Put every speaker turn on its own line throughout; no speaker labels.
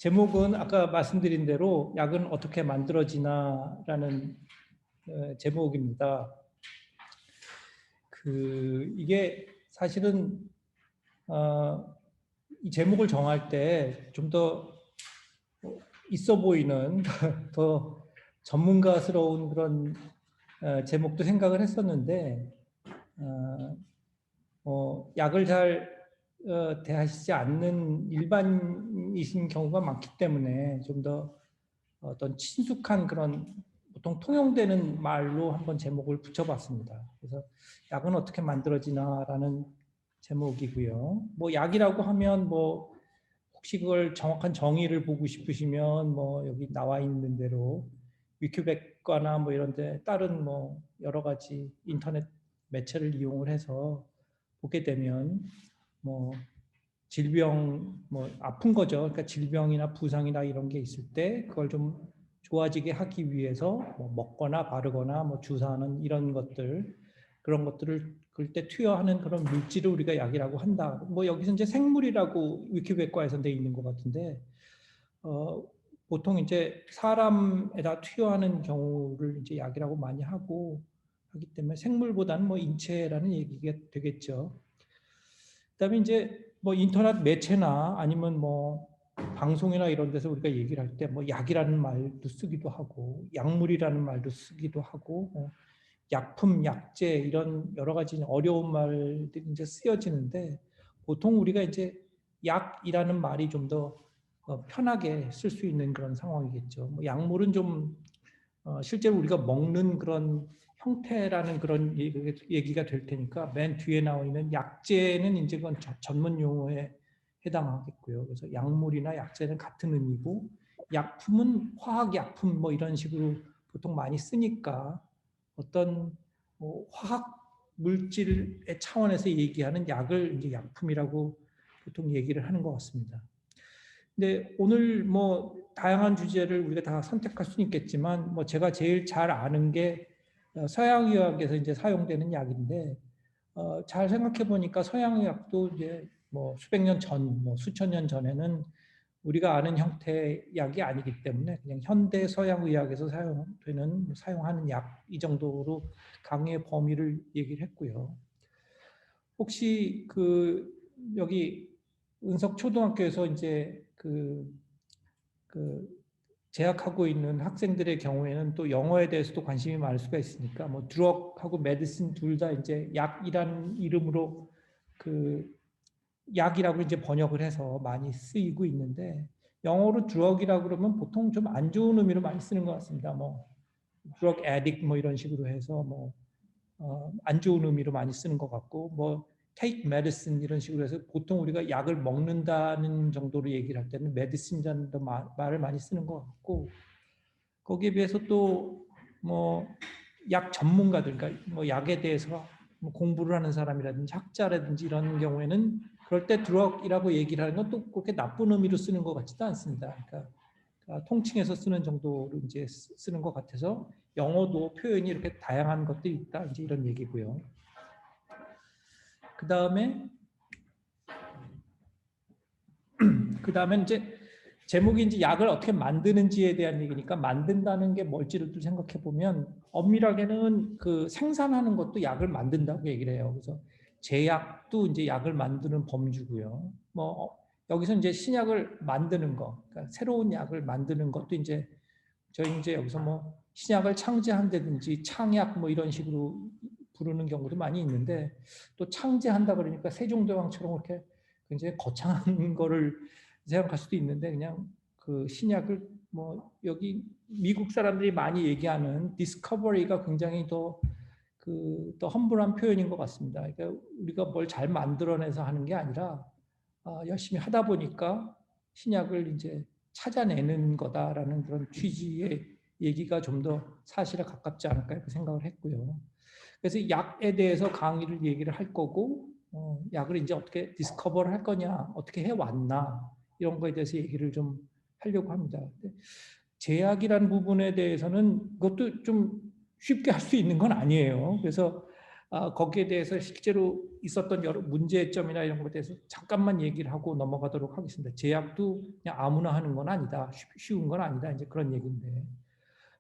제목은 아까 말씀드린 대로 약은 어떻게 만들어지나라는 제목입니다. 이게 사실은 이 제목을 정할 때 좀 더 있어 보이는 더 전문가스러운 그런 제목도 생각을 했었는데 약을 잘 대하시지 않는 일반이신 경우가 많기 때문에 좀 더 어떤 친숙한 그런 보통 통용되는 말로 한번 제목을 붙여봤습니다. 그래서 약은 어떻게 만들어지나라는 제목이고요. 뭐 약이라고 하면 뭐 혹시 그걸 정확한 정의를 보고 싶으시면 뭐 여기 나와 있는 대로 위큐백과나 뭐 이런 데 다른 뭐 여러 가지 인터넷 매체를 이용을 해서 보게 되면 뭐 질병 뭐 아픈 거죠. 그러니까 질병이나 부상이나 이런 게 있을 때 그걸 좀 좋아지게 하기 위해서 뭐 먹거나 바르거나 뭐 주사하는 이런 것들 그런 것들을 그때 투여하는 그런 물질을 우리가 약이라고 한다. 뭐 여기서 이제 생물이라고 위키백과에서 돼 있는 것 같은데 어, 보통 이제 사람에다 투여하는 경우를 이제 약이라고 많이 하기 때문에 생물보다는 뭐 인체라는 얘기가 되겠죠. 그다음에 이제 뭐 인터넷 매체나 아니면 뭐 방송이나 이런 데서 우리가 얘기를 할 때 뭐 약이라는 말도 쓰기도 하고 약물이라는 말도 쓰기도 하고 뭐 약품, 약재 이런 여러 가지 어려운 말들이 이제 쓰여지는데 보통 우리가 이제 약이라는 말이 좀 더 편하게 쓸 수 있는 그런 상황이겠죠. 뭐 약물은 좀 실제로 우리가 먹는 그런 형태라는 그런 얘기가 될 테니까 맨 뒤에 나와 있는 약재는 이제 그건 전문 용어에 해당하겠고요. 그래서 약물이나 약재는 같은 의미고 약품은 화학약품 뭐 이런 식으로 보통 많이 쓰니까 어떤 뭐 화학 물질의 차원에서 얘기하는 약을 이제 약품이라고 보통 얘기를 하는 것 같습니다. 근데 오늘 뭐 다양한 주제를 우리가 다 선택할 수는 있겠지만 뭐 제가 제일 잘 아는 게 서양의학에서 이제 사용되는 약인데 잘 생각해 보니까 서양의학도 이제 뭐 수백 년 전, 뭐 수천 년 전에는 우리가 아는 형태의 약이 아니기 때문에 그냥 현대 서양의학에서 사용하는 약 이 정도로 강의 범위를 얘기를 했고요. 혹시 여기 은석 초등학교에서 이제 그 재학하고 있는 학생들의 경우에는 또 영어에 대해서도 관심이 많을 수가 있으니까 뭐 드럭하고 메디신 둘 다 이제 약이라는 이름으로 그 약이라고 이제 번역을 해서 많이 쓰이고 있는데 영어로 드럭이라고 그러면 보통 좀 안 좋은 의미로 많이 쓰는 것 같습니다. 뭐 드럭 애딕 뭐 이런 식으로 해서 뭐 안 좋은 의미로 많이 쓰는 것 같고 뭐 take medicine 이런 식으로 해서 보통 우리가 약을 먹는다는 정도로 얘기를 할 때는 medicine이라는 말을 많이 쓰는 것 같고 거기에 비해서 또 뭐 약 전문가들 그러니까 뭐 약에 대해서 뭐 공부를 하는 사람이라든지 학자라든지 이런 경우에는 그럴 때 드럭이라고 얘기를 하는 건 또 그렇게 나쁜 의미로 쓰는 것 같지도 않습니다. 그러니까 통칭해서 쓰는 정도로 이제 쓰는 것 같아서 영어도 표현이 이렇게 다양한 것들이 있다 이제 이런 얘기고요. 그 다음에 이제 제목이 이제 약을 어떻게 만드는지에 대한 얘기니까 만든다는 게 뭘지를 또 생각해 보면 엄밀하게는 그 생산하는 것도 약을 만든다고 얘기를 해요. 그래서 제약도 이제 약을 만드는 범주고요. 뭐 여기서 이제 신약을 만드는 거, 그러니까 새로운 약을 만드는 것도 저희 이제 여기서 뭐 신약을 창제한다든지 창약 뭐 이런 식으로 부르는 경우도 많이 있는데 또 창제한다 그러니까 세종대왕처럼 그렇게 굉장히 거창한 거를 생각할 수도 있는데 그냥 그 신약을 뭐 여기 미국 사람들이 많이 얘기하는 디스커버리가 굉장히 더 험블한 표현인 것 같습니다. 그러니까 우리가 뭘 잘 만들어내서 하는 게 아니라 열심히 하다 보니까 신약을 이제 찾아내는 거다라는 그런 취지의 얘기가 좀 더 사실에 가깝지 않을까 이렇게 생각을 했고요. 그래서 약에 대해서 강의를 얘기를 할 거고 약을 이제 어떻게 디스커버를 할 거냐, 어떻게 해왔나 이런 거에 대해서 얘기를 좀 하려고 합니다. 제약이라는 부분에 대해서는 그것도 좀 쉽게 할 수 있는 건 아니에요. 그래서 거기에 대해서 실제로 있었던 여러 문제점이나 이런 것에 대해서 잠깐만 얘기를 하고 넘어가도록 하겠습니다. 제약도 그냥 아무나 하는 건 아니다. 쉬운 건 아니다. 이제 그런 얘기인데.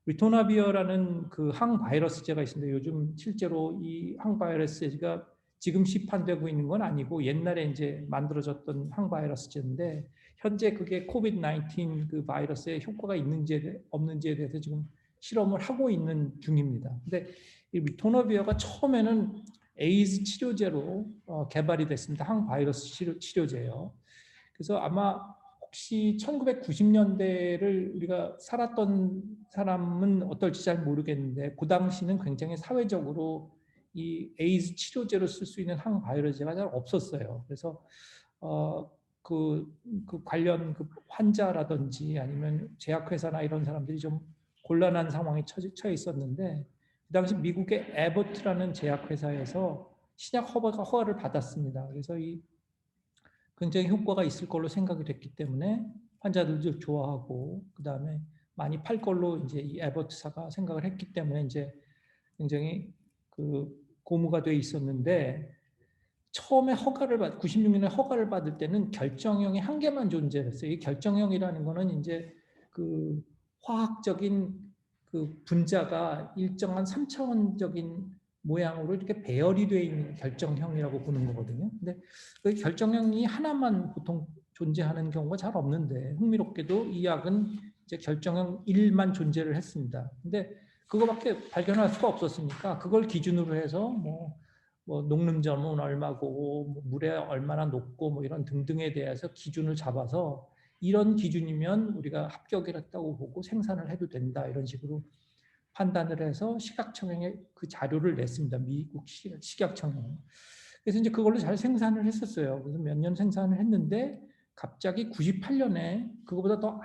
리토나비어라는 그 항바이러스제가 있습니다. 요즘 실제로 이 항바이러스제가 지금 시판되고 있는 건 아니고 옛날에 이제 만들어졌던 항바이러스제인데 현재 그게 코비드-19 그 바이러스에 효과가 있는지 없는지에 대해서 지금 실험을 하고 있는 중입니다. 근데 이 리토나비어가 처음에는 에이즈 치료제로 개발이 됐습니다. 항바이러스 치료제예요. 그래서 아마 혹시 1990년대를 우리가 살았던 사람은 어떨지 잘 모르겠는데 그 당시는 굉장히 사회적으로 이 에이즈 치료제로 쓸 수 있는 항바이러스제가 잘 없었어요. 그래서 그 관련 그 환자라든지 아니면 제약회사나 이런 사람들이 좀 곤란한 상황에 처해 있었는데 그 당시 미국의 에버트라는 제약회사에서 신약 허가를 받았습니다. 그래서 이 굉장히 효과가 있을 걸로 생각이 됐기 때문에 환자들도 좋아하고 그 다음에 많이 팔 걸로 이제 이 에버트사가 생각을 했기 때문에 이제 굉장히 그 고무가 돼 있었는데 처음에 96년에 허가를 받을 때는 결정형이 한 개만 존재했어요. 이 결정형이라는 거는 이제 그 화학적인 그 분자가 일정한 3차원적인 모양으로 이렇게 배열이 되어 있는 결정형이라고 보는 거거든요. 근데 그 결정형이 하나만 보통 존재하는 경우가 잘 없는데 흥미롭게도 이 약은 이제 결정형 1만 존재를 했습니다. 근데 그거밖에 발견할 수가 없었으니까 그걸 기준으로 해서 뭐 녹는점은 얼마고 뭐 물에 얼마나 녹고 뭐 이런 등등에 대해서 기준을 잡아서 이런 기준이면 우리가 합격을 했다고 보고 생산을 해도 된다 이런 식으로 판단을 해서 식약청에 그 자료를 냈습니다. 미국 식약청에. 그래서 이제 그걸로 잘 생산을 했었어요. 그래서 몇 년 생산을 했는데 갑자기 98년에 그거보다 더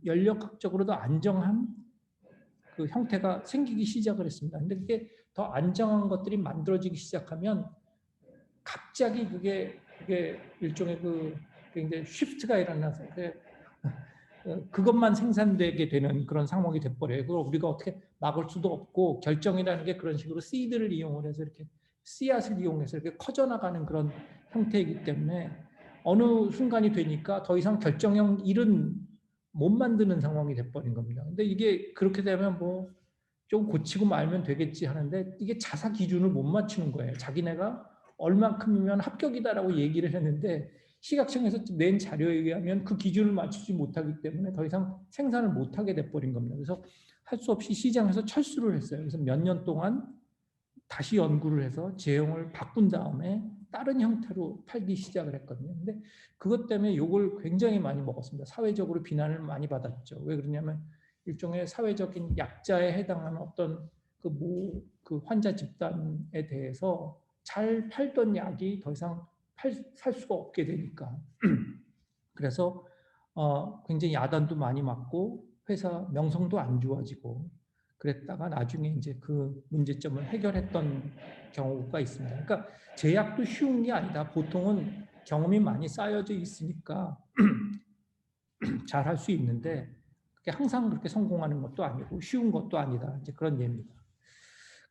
연력학적으로 더 안정한 그 형태가 생기기 시작을 했습니다. 근데 그게 더 안정한 것들이 만들어지기 시작하면 갑자기 그게 일종의 그 굉장히 쉬프트가 일어나서 그것만 생산되게 되는 그런 상황이 돼버려요. 그걸 우리가 어떻게 막을 수도 없고 결정이라는 게 그런 식으로 씨드를 이용을 해서 이렇게 씨앗을 이용해서 이렇게 커져나가는 그런 형태이기 때문에 어느 순간이 되니까 더 이상 결정형 일은 못 만드는 상황이 돼버린 겁니다. 근데 이게 그렇게 되면 뭐 좀 고치고 말면 되겠지 하는데 이게 자사 기준을 못 맞추는 거예요. 자기네가 얼만큼이면 합격이다라고 얘기를 했는데 시각청에서 낸 자료에 의하면 그 기준을 맞추지 못하기 때문에 더 이상 생산을 못하게 돼버린 겁니다. 그래서 할 수 없이 시장에서 철수를 했어요. 그래서 몇 년 동안 다시 연구를 해서 제형을 바꾼 다음에 다른 형태로 팔기 시작을 했거든요. 근데 그것 때문에 욕을 굉장히 많이 먹었습니다. 사회적으로 비난을 많이 받았죠. 왜 그러냐면 일종의 사회적인 약자에 해당하는 어떤 그 환자 집단에 대해서 잘 팔던 약이 더 이상 살 수가 없게 되니까. 그래서 굉장히 야단도 많이 맞고 회사 명성도 안 좋아지고 그랬다가 나중에 이제 그 문제점을 해결했던 경우가 있습니다. 그러니까 제약도 쉬운 게 아니다. 보통은 경험이 많이 쌓여져 있으니까 잘 할 수 있는데 그게 항상 그렇게 성공하는 것도 아니고 쉬운 것도 아니다. 이제 그런 예입니다.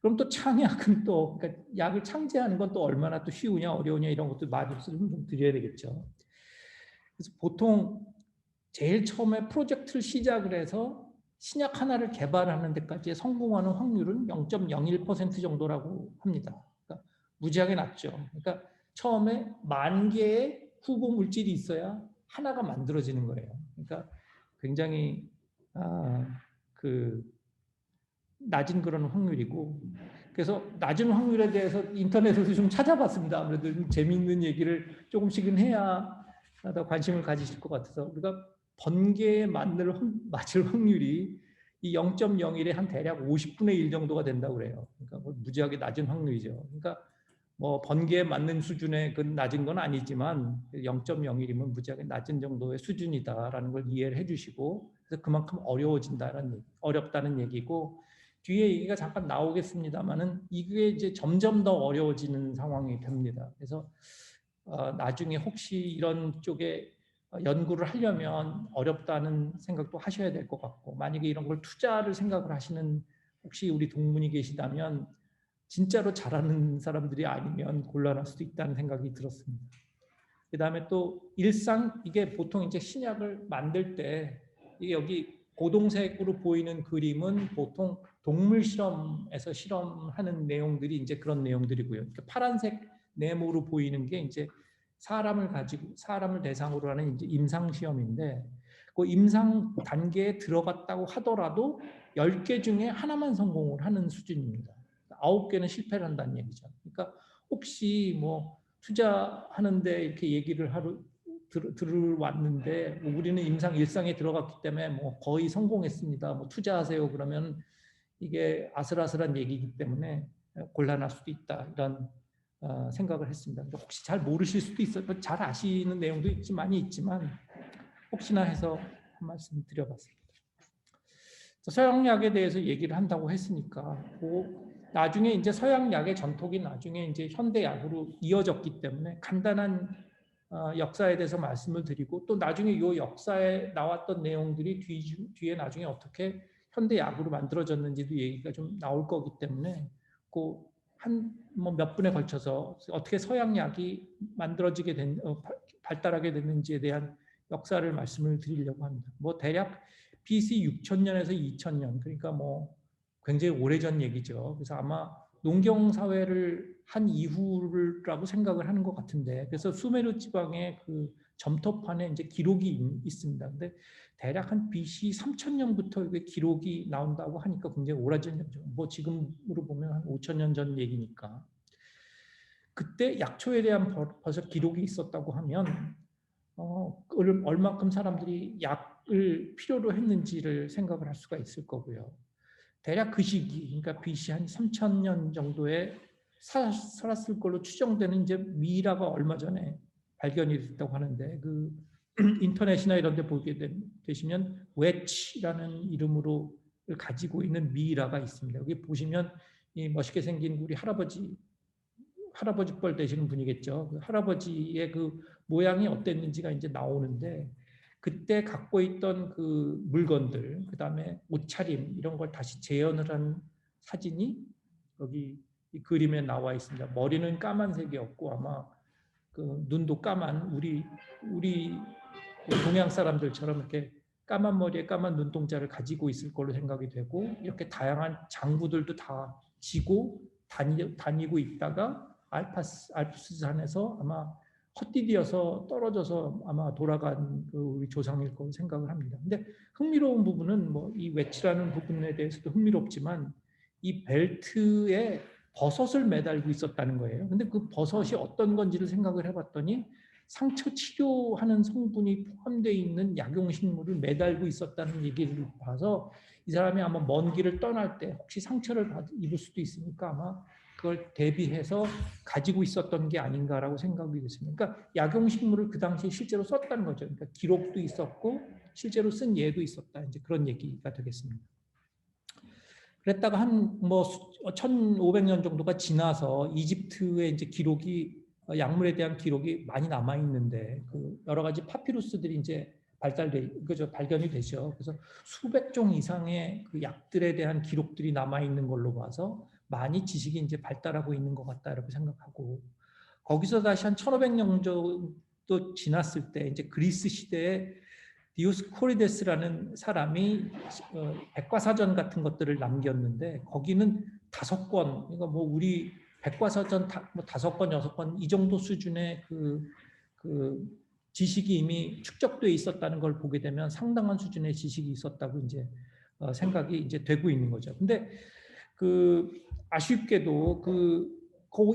그럼 또 창의학은 또 그러니까 약을 창제하는 건 또 얼마나 또 쉬우냐 어려우냐 이런 것도 말씀을 좀 드려야 되겠죠. 그래서 보통 제일 처음에 프로젝트를 시작을 해서 신약 하나를 개발하는 데까지 성공하는 확률은 0.01% 정도라고 합니다. 그러니까 무지하게 낮죠. 그러니까 처음에 10,000개의 후보 물질이 있어야 하나가 만들어지는 거예요. 그러니까 굉장히 그 낮은 그런 확률이고 그래서 낮은 확률에 대해서 인터넷에서 좀 찾아봤습니다. 아무래도 좀 재미있는 얘기를 조금씩은 해야 더 관심을 가지실 것 같아서 우리가 번개에 맞을 확률이 이 0.01에 한 대략 50분의 1 정도가 된다고 그래요. 그러니까 뭐 무지하게 낮은 확률이죠. 그러니까 뭐 번개에 맞는 수준의 그 낮은 건 아니지만 0.01이면 무지하게 낮은 정도의 수준이다라는 걸 이해를 해주시고 그래서 그만큼 어렵다는 얘기고 뒤에 얘기가 잠깐 나오겠습니다만은 이게 이제 점점 더 어려워지는 상황이 됩니다. 그래서 나중에 혹시 이런 쪽에 연구를 하려면 어렵다는 생각도 하셔야 될 것 같고 만약에 이런 걸 투자를 생각을 하시는 혹시 우리 동문이 계시다면 진짜로 잘하는 사람들이 아니면 곤란할 수도 있다는 생각이 들었습니다. 그다음에 또 일상 이게 보통 이제 신약을 만들 때 이게 여기 고동색으로 보이는 그림은 보통 동물 실험에서 실험하는 내용들이 이제 그런 내용들이고요. 그러니까 파란색 네모로 보이는 게 이제 사람을 대상으로 하는 이제 임상 시험인데 그 임상 단계에 들어갔다고 하더라도 10개 중에 하나만 성공을 하는 수준입니다. 9개는 실패를 한다는 얘기죠. 그러니까 혹시 뭐 투자하는데 이렇게 얘기를 들어왔는데 우리는 임상 일상에 들어갔기 때문에 뭐 거의 성공했습니다. 뭐 투자하세요. 그러면 이게 아슬아슬한 얘기이기 때문에 곤란할 수도 있다. 이런 생각을 했습니다. 혹시 잘 모르실 수도 있어요. 잘 아시는 내용도 많이 있지만 혹시나 해서 한 말씀 드려봤습니다. 서양약에 대해서 얘기를 한다고 했으니까 나중에 이제 서양약의 전통이 나중에 이제 현대약으로 이어졌기 때문에 간단한 역사에 대해서 말씀을 드리고 또 나중에 이 역사에 나왔던 내용들이 뒤에 나중에 어떻게 현대약으로 만들어졌는지도 얘기가 좀 나올 거기 때문에 몇 분에 걸쳐서 어떻게 서양약이 발달하게 됐는지에 대한 역사를 말씀을 드리려고 합니다. 뭐 대략 BC 6000년에서 2000년 그러니까 뭐 굉장히 오래전 얘기죠. 그래서 아마 농경 사회를 한 이후라고 생각을 하는 것 같은데 그래서 수메르 지방의 그 점토판에 이제 기록이 있습니다. 근데 대략 한 BC 3000년부터 기록이 나온다고 하니까 굉장히 오래전 얘기죠. 뭐 지금으로 보면 한 5000년 전 얘기니까 그때 약초에 대한 벌써 기록이 있었다고 하면 얼마큼 사람들이 약을 필요로 했는지를 생각을 할 수가 있을 거고요. 대략 그 시기, 그러니까 BC 한 3000년 정도에 살았을 걸로 추정되는 이제 미이라가 얼마 전에 발견이 됐다고 하는데 그 인터넷이나 이런 데 보게 되시면 웨치라는 이름으로 가지고 있는 미이라가 있습니다. 여기 보시면 이 멋있게 생긴 우리 할아버지 뻘 되시는 분이겠죠. 그 할아버지의 그 모양이 어땠는지가 이제 나오는데 그때 갖고 있던 그 물건들, 그 다음에 옷차림 이런 걸 다시 재현을 한 사진이 여기 이 그림에 나와 있습니다. 머리는 까만색이었고 아마 그 눈도 까만 우리 동양 사람들처럼 이렇게 까만 머리에 까만 눈동자를 가지고 있을 걸로 생각이 되고 이렇게 다양한 장구들도 다 지고 다니고 있다가 알프스 산에서 아마 헛디디어서 떨어져서 아마 돌아간 그 우리 조상일 거로 생각을 합니다. 근데 흥미로운 부분은 뭐 이 웨치라는 부분에 대해서도 흥미롭지만 이 벨트에 버섯을 매달고 있었다는 거예요. 근데 그 버섯이 어떤 건지를 생각을 해봤더니 상처 치료하는 성분이 포함되어 있는 약용식물을 매달고 있었다는 얘기를 봐서 이 사람이 아마 먼 길을 떠날 때 혹시 상처를 입을 수도 있으니까 아마 그걸 대비해서 가지고 있었던 게 아닌가라고 생각이 됐습니다. 그러니까 약용식물을 그 당시에 실제로 썼다는 거죠. 그러니까 기록도 있었고 실제로 쓴 예도 있었다. 이제 그런 얘기가 되겠습니다. 그랬다가 한 뭐 1500년 정도가 지나서 이집트의 이제 기록이 약물에 대한 기록이 많이 남아 있는데 그 여러 가지 파피루스들이 이제 발견이 되죠. 그래서 수백 종 이상의 그 약들에 대한 기록들이 남아 있는 걸로 봐서 많이 지식이 이제 발달하고 있는 것 같다 이렇게 생각하고 거기서 다시 한 1500년 정도 지났을 때 이제 그리스 시대에 디오스코리데스라는 사람이 백과사전 같은 것들을 남겼는데 거기는 5권, 그러니까 뭐 우리 백과사전 5권, 6권 이 정도 수준의 그 지식이 이미 축적돼 있었다는 걸 보게 되면 상당한 수준의 지식이 있었다고 이제 생각이 이제 되고 있는 거죠. 근데 그 아쉽게도 그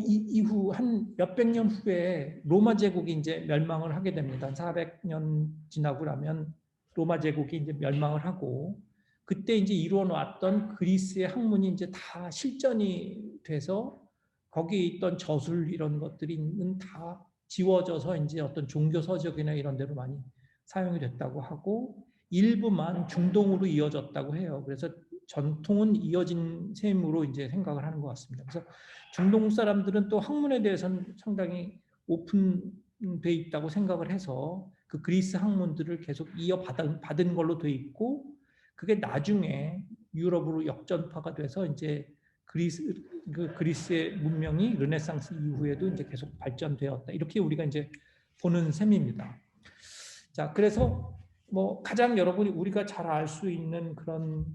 이후 한 몇백 년 후에 로마 제국이 이제 멸망을 하게 됩니다. 한 400년 지나고 나면 로마 제국이 이제 멸망을 하고 그때 이제 이루어 놨던 그리스의 학문이 이제 다 실전이 돼서 거기 있던 저술 이런 것들이 다 지워져서 이제 어떤 종교 서적이나 이런 데로 많이 사용이 됐다고 하고 일부만 중동으로 이어졌다고 해요. 그래서 전통은 이어진 셈으로 이제 생각을 하는 것 같습니다. 그래서 중동 사람들은 또 학문에 대해서는 상당히 오픈돼 있다고 생각을 해서 그 그리스 학문들을 계속 이어받은 걸로 돼 있고 그게 나중에 유럽으로 역전파가 돼서 이제 그리스의 문명이 르네상스 이후에도 이제 계속 발전되었다. 이렇게 우리가 이제 보는 셈입니다. 자, 그래서 뭐 가장 여러분이 우리가 잘 알 수 있는 그런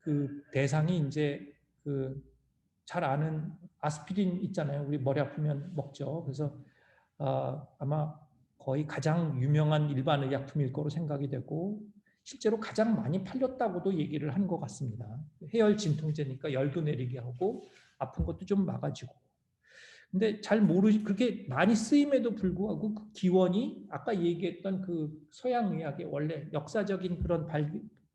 그 대상이 이제 그 잘 아는 아스피린 있잖아요. 우리 머리 아프면 먹죠. 그래서 아마 거의 가장 유명한 일반 의약품일 거로 생각이 되고 실제로 가장 많이 팔렸다고도 얘기를 한 것 같습니다. 해열 진통제니까 열도 내리게 하고 아픈 것도 좀 막아주고. 근데 잘 그렇게 많이 쓰임에도 불구하고 그 기원이 아까 얘기했던 그 서양 의학의 원래 역사적인 그런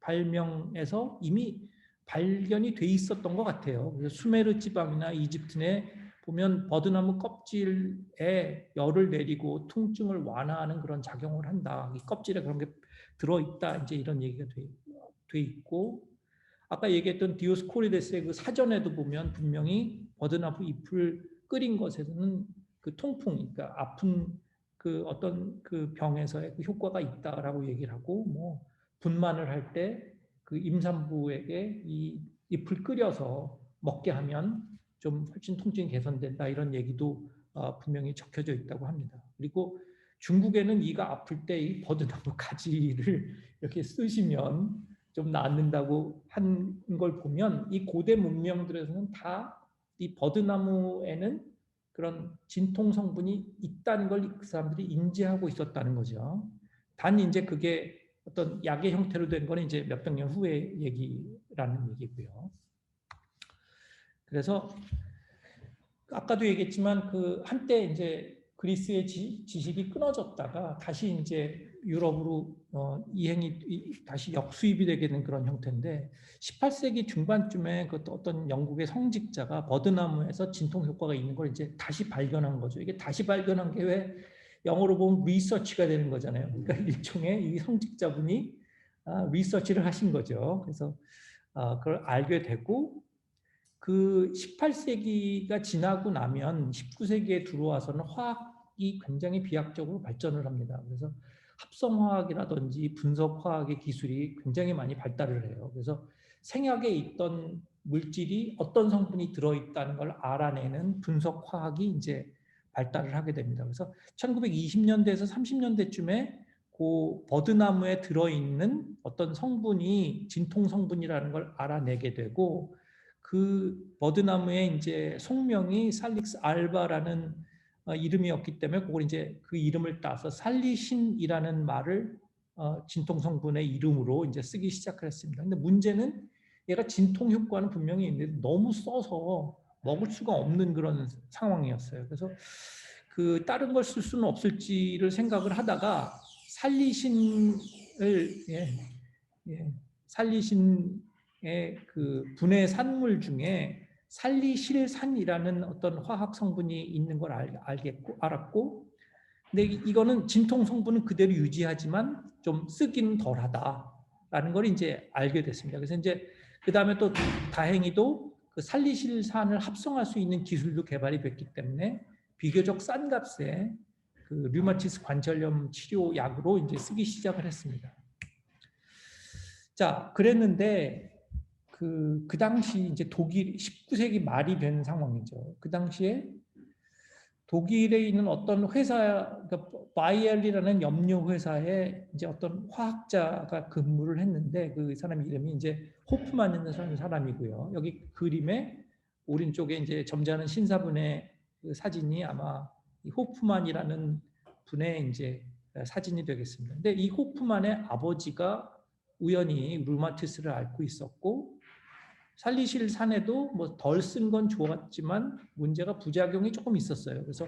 발명에서 이미 발견이 돼 있었던 것 같아요. 그래서 수메르 지방이나 이집트 내 보면 버드나무 껍질에 열을 내리고 통증을 완화하는 그런 작용을 한다. 이 껍질에 그런 게 들어있다. 이제 이런 얘기가 돼 있고, 아까 얘기했던 디오스코리데스의 그 사전에도 보면 분명히 버드나무 잎을 끓인 것에서는 그 통풍, 그러니까 아픈 그 어떤 그 병에서의 그 효과가 있다라고 얘기를 하고, 뭐 분만을 할 때 그 임산부에게 이 잎을 끓여서 먹게 하면 좀 훨씬 통증이 개선된다 이런 얘기도 분명히 적혀져 있다고 합니다. 그리고 중국에는 이가 아플 때 이 버드나무 가지를 이렇게 쓰시면 좀 낫는다고 한 걸 보면 이 고대 문명들에서는 다 이 버드나무에는 그런 진통 성분이 있다는 걸 그 사람들이 인지하고 있었다는 거죠. 단 이제 그게 어떤 약의 형태로 된 거는 이제 몇백 년 후의 얘기라는 얘기고요. 그래서 아까도 얘기했지만 그 한때 이제 그리스의 지식이 끊어졌다가 다시 이제 유럽으로 다시 역수입이 되게 된 그런 형태인데 18세기 중반쯤에 그 어떤 영국의 성직자가 버드나무에서 진통 효과가 있는 걸 이제 다시 발견한 거죠. 이게 다시 발견한 게 왜 영어로 보면 리서치가 되는 거잖아요. 그러니까 일종의 이 성직자분이 리서치를 하신 거죠. 그래서 그걸 알게 되고 그 18세기가 지나고 나면 19세기에 들어와서는 화학이 굉장히 비약적으로 발전을 합니다. 그래서 합성화학이라든지 분석화학의 기술이 굉장히 많이 발달을 해요. 그래서 생약에 있던 물질이 어떤 성분이 들어있다는 걸 알아내는 분석화학이 이제 발달을 하게 됩니다. 그래서 1920년대에서 30년대쯤에 그 버드나무에 들어있는 어떤 성분이 진통 성분이라는 걸 알아내게 되고 그 버드나무의 이제 속명이 살릭스 알바라는 이름이었기 때문에 그걸 이제 그 이름을 따서 살리신이라는 말을 진통 성분의 이름으로 이제 쓰기 시작을 했습니다. 근데 문제는 얘가 진통 효과는 분명히 있는데 너무 써서 먹을 수가 없는 그런 상황이었어요. 그래서 그 다른 걸 쓸 수는 없을지를 생각을 하다가 살리신을 살리신의 그 분해 산물 중에 살리실산이라는 어떤 화학 성분이 있는 걸 알았고, 근데 이거는 진통 성분은 그대로 유지하지만 좀 쓰기는 덜하다라는 걸 이제 알게 됐습니다. 그래서 이제 그 다음에 또 다행히도 그 살리실산을 합성할 수 있는 기술도 개발이 됐기 때문에 비교적 싼 값에 그 류마티스 관절염 치료 약으로 이제 쓰기 시작을 했습니다. 자, 그랬는데 그 당시 이제 독일 19세기 말이 된 상황이죠. 그 당시에 독일에 있는 어떤 회사, 그러니까 바이엘이라는 염료 회사에 이제 어떤 화학자가 근무를 했는데 그 사람 이름이 이제 호프만이라는 사람이고요. 여기 그림에 오른쪽에 이제 점잖은 신사분의 그 사진이 아마 이 호프만이라는 분의 이제 사진이 되겠습니다. 근데 이 호프만의 아버지가 우연히 류마티스를 앓고 있었고 살리실산에도 뭐 덜 쓴 건 좋았지만 문제가 부작용이 조금 있었어요. 그래서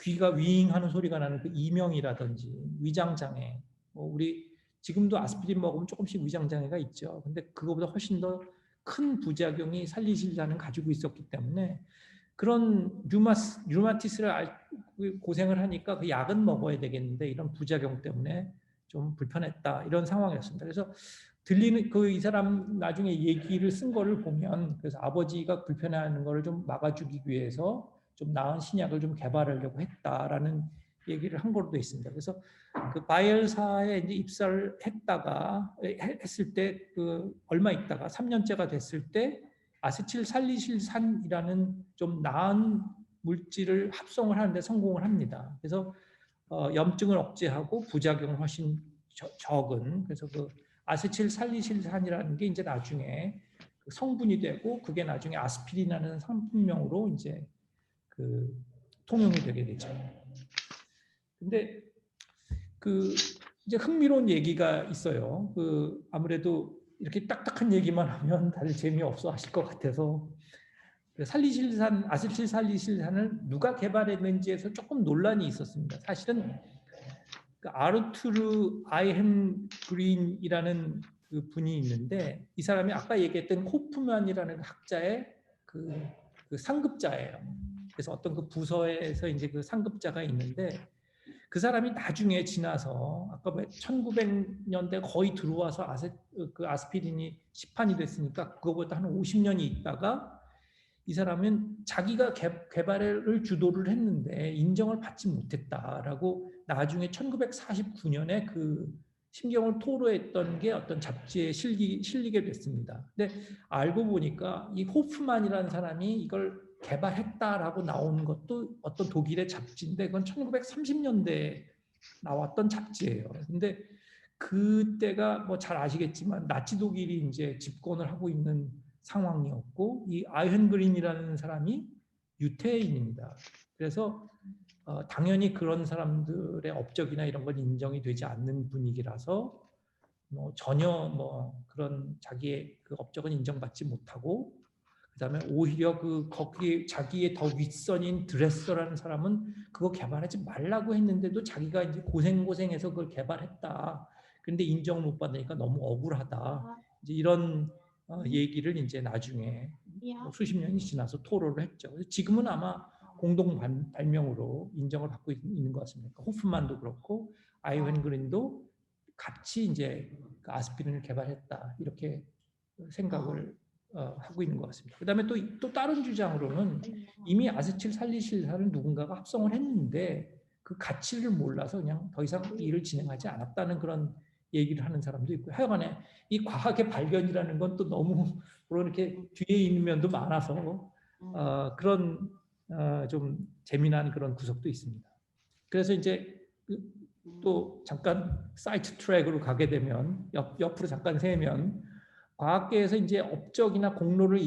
귀가 윙하는 소리가 나는 그 이명이라든지 위장장애, 뭐 우리 지금도 아스피린 먹으면 조금씩 위장장애가 있죠. 근데 그거보다 훨씬 더 큰 부작용이 살리실산은 가지고 있었기 때문에 그런 류마티스를 고생을 하니까 그 약은 먹어야 되겠는데 이런 부작용 때문에 좀 불편했다 이런 상황이었습니다. 그래서 들리는 이 사람 나중에 얘기를 쓴 거를 보면 그래서 아버지가 불편해하는 거를 좀 막아주기 위해서 좀 나은 신약을 좀 개발하려고 했다라는 얘기를 한 걸로 돼 있습니다. 그래서 그 바이엘사에 이제 입사를 했을 때 그 얼마 있다가 3년째가 됐을 때 아세틸살리실산이라는 좀 나은 물질을 합성을 하는데 성공을 합니다. 그래서 염증을 억제하고 부작용은 훨씬 적은, 그래서 그 아세틸살리실산이라는 게 이제 나중에 성분이 되고 그게 나중에 아스피린이라는 상품명으로 이제 그 통용이 되게 되죠. 근데 그 이제 흥미로운 얘기가 있어요. 그 아무래도 이렇게 딱딱한 얘기만 하면 다들 재미없어 하실 것 같아서 살리실산, 아세틸살리실산을 누가 개발했는지에서 조금 논란이 있었습니다. 사실은 그 아르투르 아이헨 그린이라는 그 분이 있는데 이 사람이 아까 얘기했던 호프만이라는 학자의 그 상급자예요. 그래서 어떤 그 부서에서 이제 그 상급자가 있는데 그 사람이 나중에 지나서 아까 1900년대 거의 들어와서 그 아스피린이 시판이 됐으니까 그거보다 한 50년이 있다가 이 사람은 자기가 개발을 주도를 했는데 인정을 받지 못했다라고 나중에 1949년에 그 심경을 토로했던 게 어떤 잡지에 실리게 됐습니다. 근데 알고 보니까 이 호프만이라는 사람이 이걸 개발했다라고 나온 것도 어떤 독일의 잡지인데 그건 1930년대에 나왔던 잡지예요. 근데 그때가 뭐 잘 아시겠지만 나치 독일이 이제 집권을 하고 있는 상황이었고 이 아이헨 그린이라는 사람이 유태인입니다. 그래서 당연히 그런 사람들의 업적이나 이런 건 인정이 되지 않는 분위기라서 뭐 전혀 뭐 그런 자기의 그 업적은 인정받지 못하고 그다음에 오히려 거기 자기의 더 윗선인 드레서라는 사람은 그거 개발하지 말라고 했는데도 자기가 이제 고생해서 그걸 개발했다. 그런데 인정을 못 받으니까 너무 억울하다. 이제 이런 얘기를 이제 나중에 수십 년이 지나서 토로를 했죠. 지금은 아마 공동 발명으로 인정을 받고 있는 것 같습니다. 호프만도 그렇고 아이헨 그린도 같이 이제 그 아스피린을 개발했다 이렇게 생각을 하고 있는 것 같습니다. 그다음에 또 다른 주장으로는 이미 아세틸살리실산을 누군가가 합성을 했는데 그 가치를 몰라서 그냥 더 이상 일을 진행하지 않았다는 그런 얘기를 하는 사람도 있고 하여간에 이 과학의 발견이라는 건 또 너무 그렇게 뒤에 있는 면도 많아서 그런 좀 재미난 그런 구석도 있습니다. 그래서 이제 또 잠깐 사이트 트랙으로 가게 되면 옆으로 잠깐 세면 과학계에서 이제 업적이나 공로를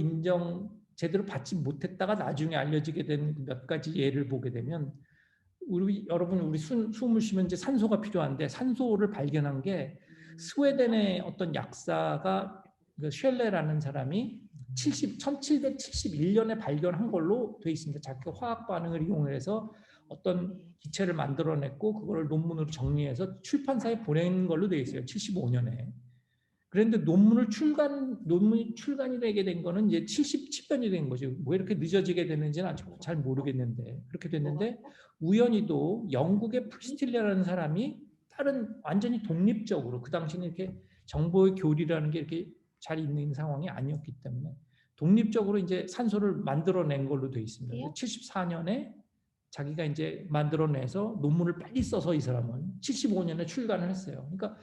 제대로 받지 못했다가 나중에 알려지게 된 몇 가지 예를 보게 되면 여러분 우리 숨을 쉬면 이제 산소가 필요한데 산소를 발견한 게 스웨덴의 어떤 약사가 쉘레라는 사람이 1771년에 발견한 걸로 돼 있습니다. 자기가 화학 반응을 이용해서 어떤 기체를 만들어냈고 그걸 논문으로 정리해서 출판사에 보낸 걸로 돼 있어요. 75년에. 그런데 논문이 출간이 되게 된 거는 이제 77년이 된 거죠. 뭐 이렇게 늦어지게 됐는지는 아직 잘 모르겠는데 그렇게 됐는데 우연히도 영국의 프리스틸레라는 사람이 다른 완전히 독립적으로 그 당시는 이렇게 정보의 교리라는 게 이렇게 잘 있는 상황이 아니었기 때문에 독립적으로 이제 산소를 만들어낸 걸로 돼 있습니다. 74년에 자기가 이제 만들어내서 논문을 빨리 써서 이 사람은 75년에 출간을 했어요. 그러니까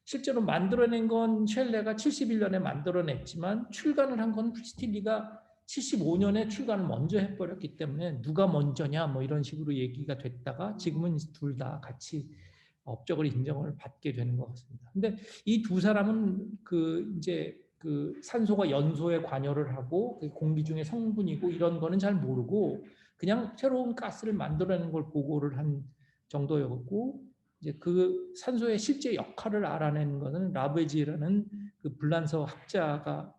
실제로 만들어낸 건 쉘레가 71년에 만들어냈지만 출간을 한 건 프리스틸리가 75년에 출간을 먼저 해버렸기 때문에 누가 먼저냐 뭐 이런 식으로 얘기가 됐다가 지금은 둘 다 같이 업적을 인정을 받게 되는 것 같습니다. 근데 이 두 사람은 이제 산소가 연소에 관여를 하고 공기 중에 성분이고 이런 거는 잘 모르고 그냥 새로운 가스를 만들어내는 걸 보고를 한 정도였고 이제 그 산소의 실제 역할을 알아낸 것은 라베지라는 그 불란서 학자가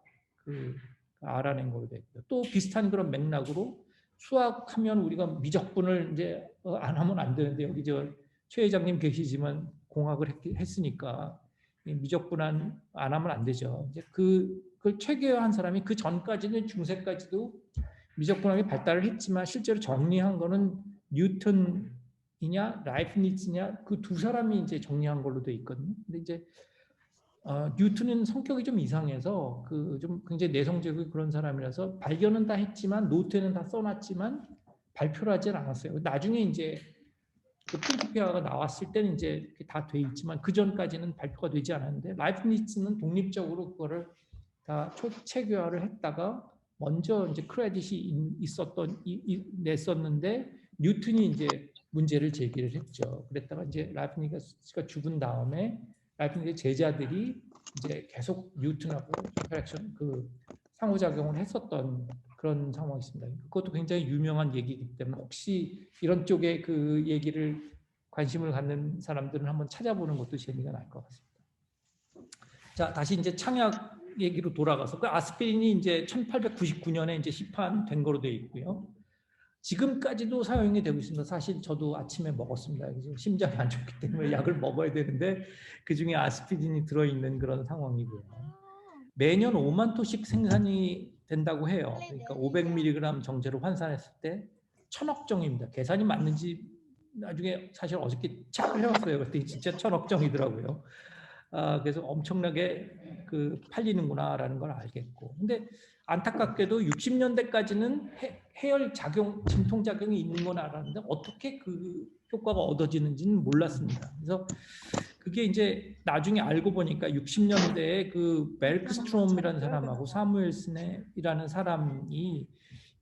알아낸 걸로 됐고요. 또 비슷한 그런 맥락으로 수학하면 우리가 미적분을 이제 안 하면 안 되는데 여기 최 회장님 계시지만 공학을 했으니까 미적분 안 하면 안 되죠. 이제 그걸 체계화한 사람이 그 전까지는 중세까지도 미적분학이 발달을 했지만 실제로 정리한 거는 뉴턴이냐 라이프니츠냐 그 두 사람이 이제 정리한 걸로 돼 있거든요. 근데 이제 뉴턴은 성격이 좀 이상해서 좀 굉장히 내성적이고 그런 사람이라서 발견은 다 했지만 노트에는 다 써놨지만 발표를 하지 않았어요. 나중에 이제 그 프린티피아가 나왔을 때는 이제 다 돼 있지만 그 전까지는 발표가 되지 않았는데 라이프니츠는 독립적으로 그거를 다 체계화를 했다가 먼저 이제 크레딧이 냈었는데 뉴턴이 이제 문제를 제기를 했죠. 그랬다가 이제 라이프니츠가 죽은 다음에 라이프니츠 제자들이 이제 계속 뉴턴하고 인터랙션 그 상호작용을 했었던 그런 상황이 있습니다. 그것도 굉장히 유명한 얘기이기 때문에 혹시 이런 쪽에 그 얘기를 관심을 갖는 사람들은 한번 찾아보는 것도 재미가 날 것 같습니다. 자, 다시 이제 창약 얘기로 돌아가서 그 아스피린이 이제 1899년에 이제 시판된 거로 되어 있고요. 지금까지도 사용이 되고 있습니다. 사실 저도 아침에 먹었습니다. 심장이 안 좋기 때문에 약을 먹어야 되는데 그 중에 아스피린이 들어있는 그런 상황이고요. 매년 5만 토씩 생산이 된다고 해요. 그러니까 500mg 정제로 환산했을 때 1000억 정입니다. 계산이 맞는지 나중에 사실 어저께 체크를 해봤어요. 그랬더니 진짜 1000억 정이더라고요. 그래서 엄청나게 그 팔리는구나라는 걸 알겠고. 근데 안타깝게도 60년대까지는 해열 작용, 진통 작용이 있는 건 알았는데 어떻게 그 효과가 얻어지는지는 몰랐습니다. 그래서 그게 이제 나중에 알고 보니까 60년대에 그 멜크스트롬이라는 사람하고 사무엘슨이라는 사람이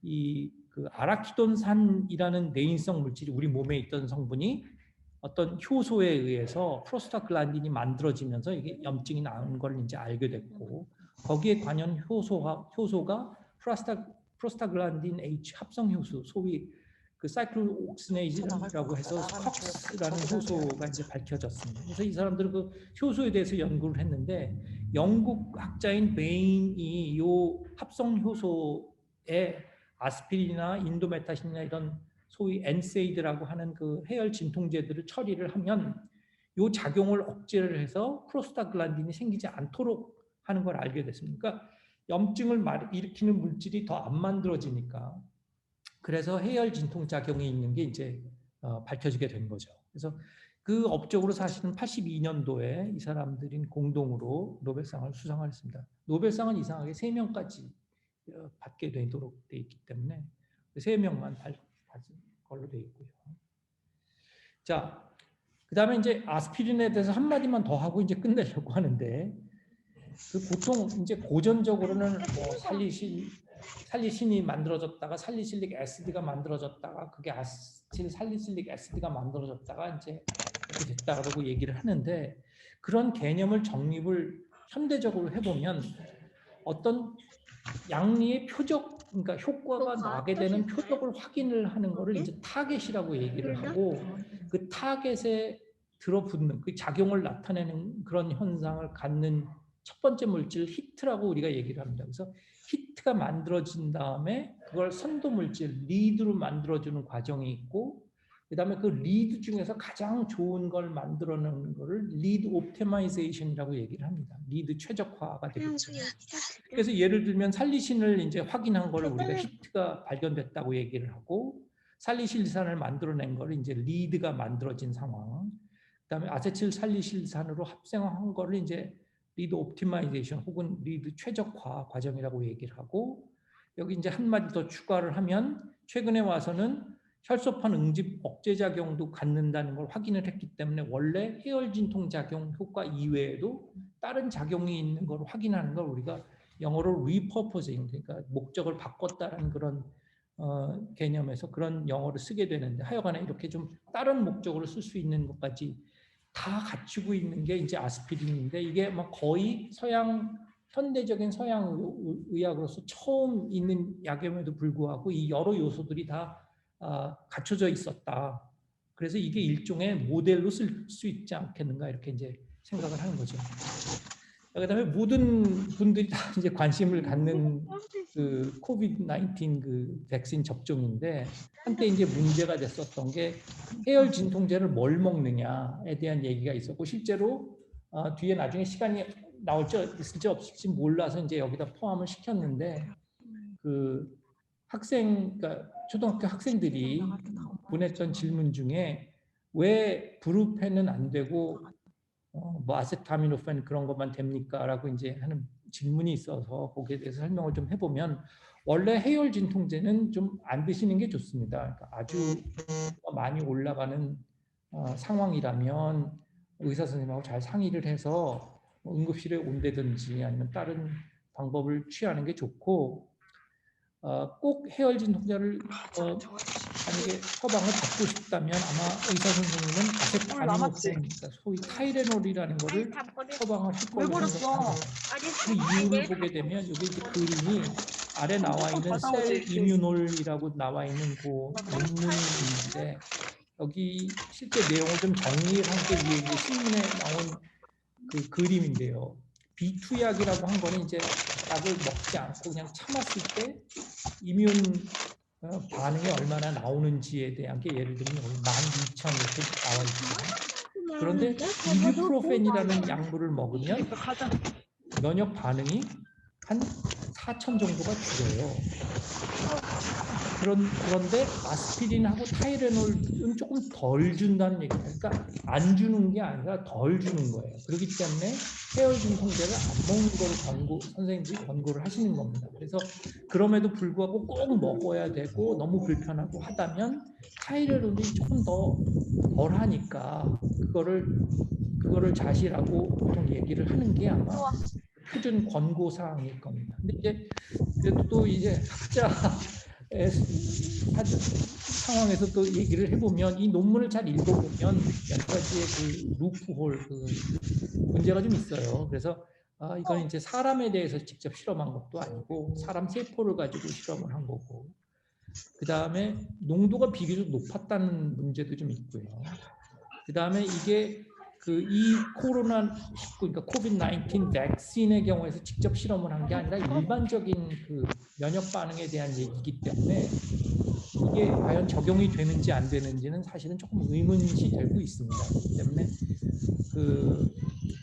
이 그 아라키돈산이라는 내인성 물질이 우리 몸에 있던 성분이 어떤 효소에 의해서 프로스타글란딘이 만들어지면서 이게 염증이 나는 걸 이제 알게 됐고 거기에 관련 효소가 프로스타글란딘 H 합성 효소, 소위 그 사이클로옥시네이즈라고 해서 스캅스라는 효소가 이제 밝혀졌습니다. 그래서 이 사람들은 그 효소에 대해서 연구를 했는데 영국 학자인 베인이 이 합성 효소에 아스피린이나 인도메타신이나 이런 소위 엔세이드라고 하는 그 해열 진통제들을 처리를 하면 이 작용을 억제를 해서 프로스타글란딘이 생기지 않도록 하는 걸 알게 됐습니다. 그러니까 염증을 일으키는 물질이 더 안 만들어지니까 그래서 해열 진통 작용이 있는 게 이제 밝혀지게 된 거죠. 그래서 그 업적으로 사실은 82년도에 이 사람들이 공동으로 노벨상을 수상을 했습니다. 노벨상은 이상하게 3명까지 받게 되도록 돼 있기 때문에 3명만 받은 걸로 돼 있고요. 자, 그다음에 이제 아스피린에 대해서 한마디만 더 하고 이제 끝내려고 하는데 그 보통 이제 고전적으로는 뭐 살리신이 만들어졌다가 살리실릭 애시드가 만들어졌다가 그게 아세틸 살리실릭 애시드가 만들어졌다가 이제 이렇게 됐다라고 얘기를 하는데 그런 개념을 정립을 현대적으로 해보면 어떤 양리의 표적, 그러니까 효과가 나게 되는 표적을 확인을 하는 거를 이제 타겟이라고 얘기를 하고 그 타겟에 들어붙는 그 작용을 나타내는 그런 현상을 갖는 첫 번째 물질 히트라고 우리가 얘기를 합니다. 그래서 히트가 만들어진 다음에 그걸 선도 물질 리드로 만들어주는 과정이 있고 그다음에 그 리드 중에서 가장 좋은 걸 만들어내는 거를 리드 옵티마이제이션이라고 얘기를 합니다. 리드 최적화가 되겠죠. 그래서 예를 들면 살리신을 이제 확인한 거를 우리가 히트가 발견됐다고 얘기를 하고 살리실산을 만들어낸 거를 이제 리드가 만들어진 상황. 그다음에 아세틸 살리실산으로 합성한 거를 이제 리드 옵티마이제이션 혹은 리드 최적화 과정이라고 얘기를 하고 여기 이제 한마디 더 추가를 하면 최근에 와서는 혈소판 응집 억제 작용도 갖는다는 걸 확인을 했기 때문에 원래 해열 진통 작용 효과 이외에도 다른 작용이 있는 걸 확인하는 걸 우리가 영어로 repurposing 그러니까 목적을 바꿨다는 그런 개념에서 그런 영어를 쓰게 되는데 하여간에 이렇게 좀 다른 목적으로 쓸 수 있는 것까지 다 갖추고 있는 게 이제 아스피린인데 이게 막 거의 현대적인 서양 의학으로서 처음 있는 약임에도 불구하고 이 여러 요소들이 다 갖춰져 있었다. 그래서 이게 일종의 모델로 쓸 수 있지 않겠는가 이렇게 이제 생각을 하는 거죠. 그다음에 모든 분들이 다 이제 관심을 갖는 그 코비드-19 그 백신 접종인데 한때 이제 문제가 됐었던 게 해열 진통제를 뭘 먹느냐에 대한 얘기가 있었고 실제로 뒤에 나중에 시간이 나올지 있을지 없을지 몰라서 이제 여기다 포함을 시켰는데 그 그러니까 초등학교 학생들이 보냈던 질문 중에 왜 브루펜은 안 되고 뭐 아세타미노펜 그런 것만 됩니까? 라고 이제 하는 질문이 있어서 거기에 대해서 설명을 좀 해보면 원래 해열 진통제는 좀 안 드시는 게 좋습니다. 그러니까 아주 많이 올라가는 상황이라면 의사 선생님하고 잘 상의를 해서 응급실에 온다든지 아니면 다른 방법을 취하는 게 좋고 꼭 해열진 통제를 만약에 처방을 받고 싶다면 아마 의사 선생님은 아세타미노펜, 그러니까 소위 타이레놀이라는 거를 처방하실 걸로 생각합니다. 그 이유를 보게 되면 여기 이제 그림이 아래 나와 있는 셀 이뮤놀이라고 나와 있는 그 논문인데 여기 실제 내용을 좀 정리를 한 게 위에 이제 신문에 나온 그 그림인데요. B2 약이라고 한 거는 이제 약을 먹지 않고 그냥 참았을 때 이뮨 반응이 얼마나 나오는지에 대한 게 예를 들면 12,000 이렇게 나와 있죠. 그런데 이뮨프로펜이라는 약물을 먹으면 면역 반응이 한 4,000 정도가 줄어요. 그런데 아스피린하고 타이레놀은 조금 덜 준다는 얘기예요. 그러니까 안 주는 게 아니라 덜 주는 거예요. 그렇기 때문에 해열진 통제를 안 먹는 거를 선생님들이 권고를 하시는 겁니다. 그래서 그럼에도 불구하고 꼭 먹어야 되고 너무 불편하고 하다면 타이레놀이 조금 더 덜하니까 그거를 자시라고 보통 얘기를 하는 게 아마 표준 권고 사항일 겁니다. 근데 이제 그래도 또 이제 학자 상황에서 또 얘기를 해보면 이 논문을 잘 읽어보면 몇 가지의 그 루프홀 그 문제가 좀 있어요. 그래서 이건 이제 사람에 대해서 직접 실험한 것도 아니고 사람 세포를 가지고 실험을 한 거고 그 다음에 농도가 비교적 높았다는 문제도 좀 있고요. 그 다음에 이게 이 코로나19 그러니까 코비드-19 백신의 경우에서 직접 실험을 한 게 아니라 일반적인 그 면역 반응에 대한 얘기이기 때문에 이게 과연 적용이 되는지 안 되는지는 사실은 조금 의문이 되고 있습니다. 그렇기 때문에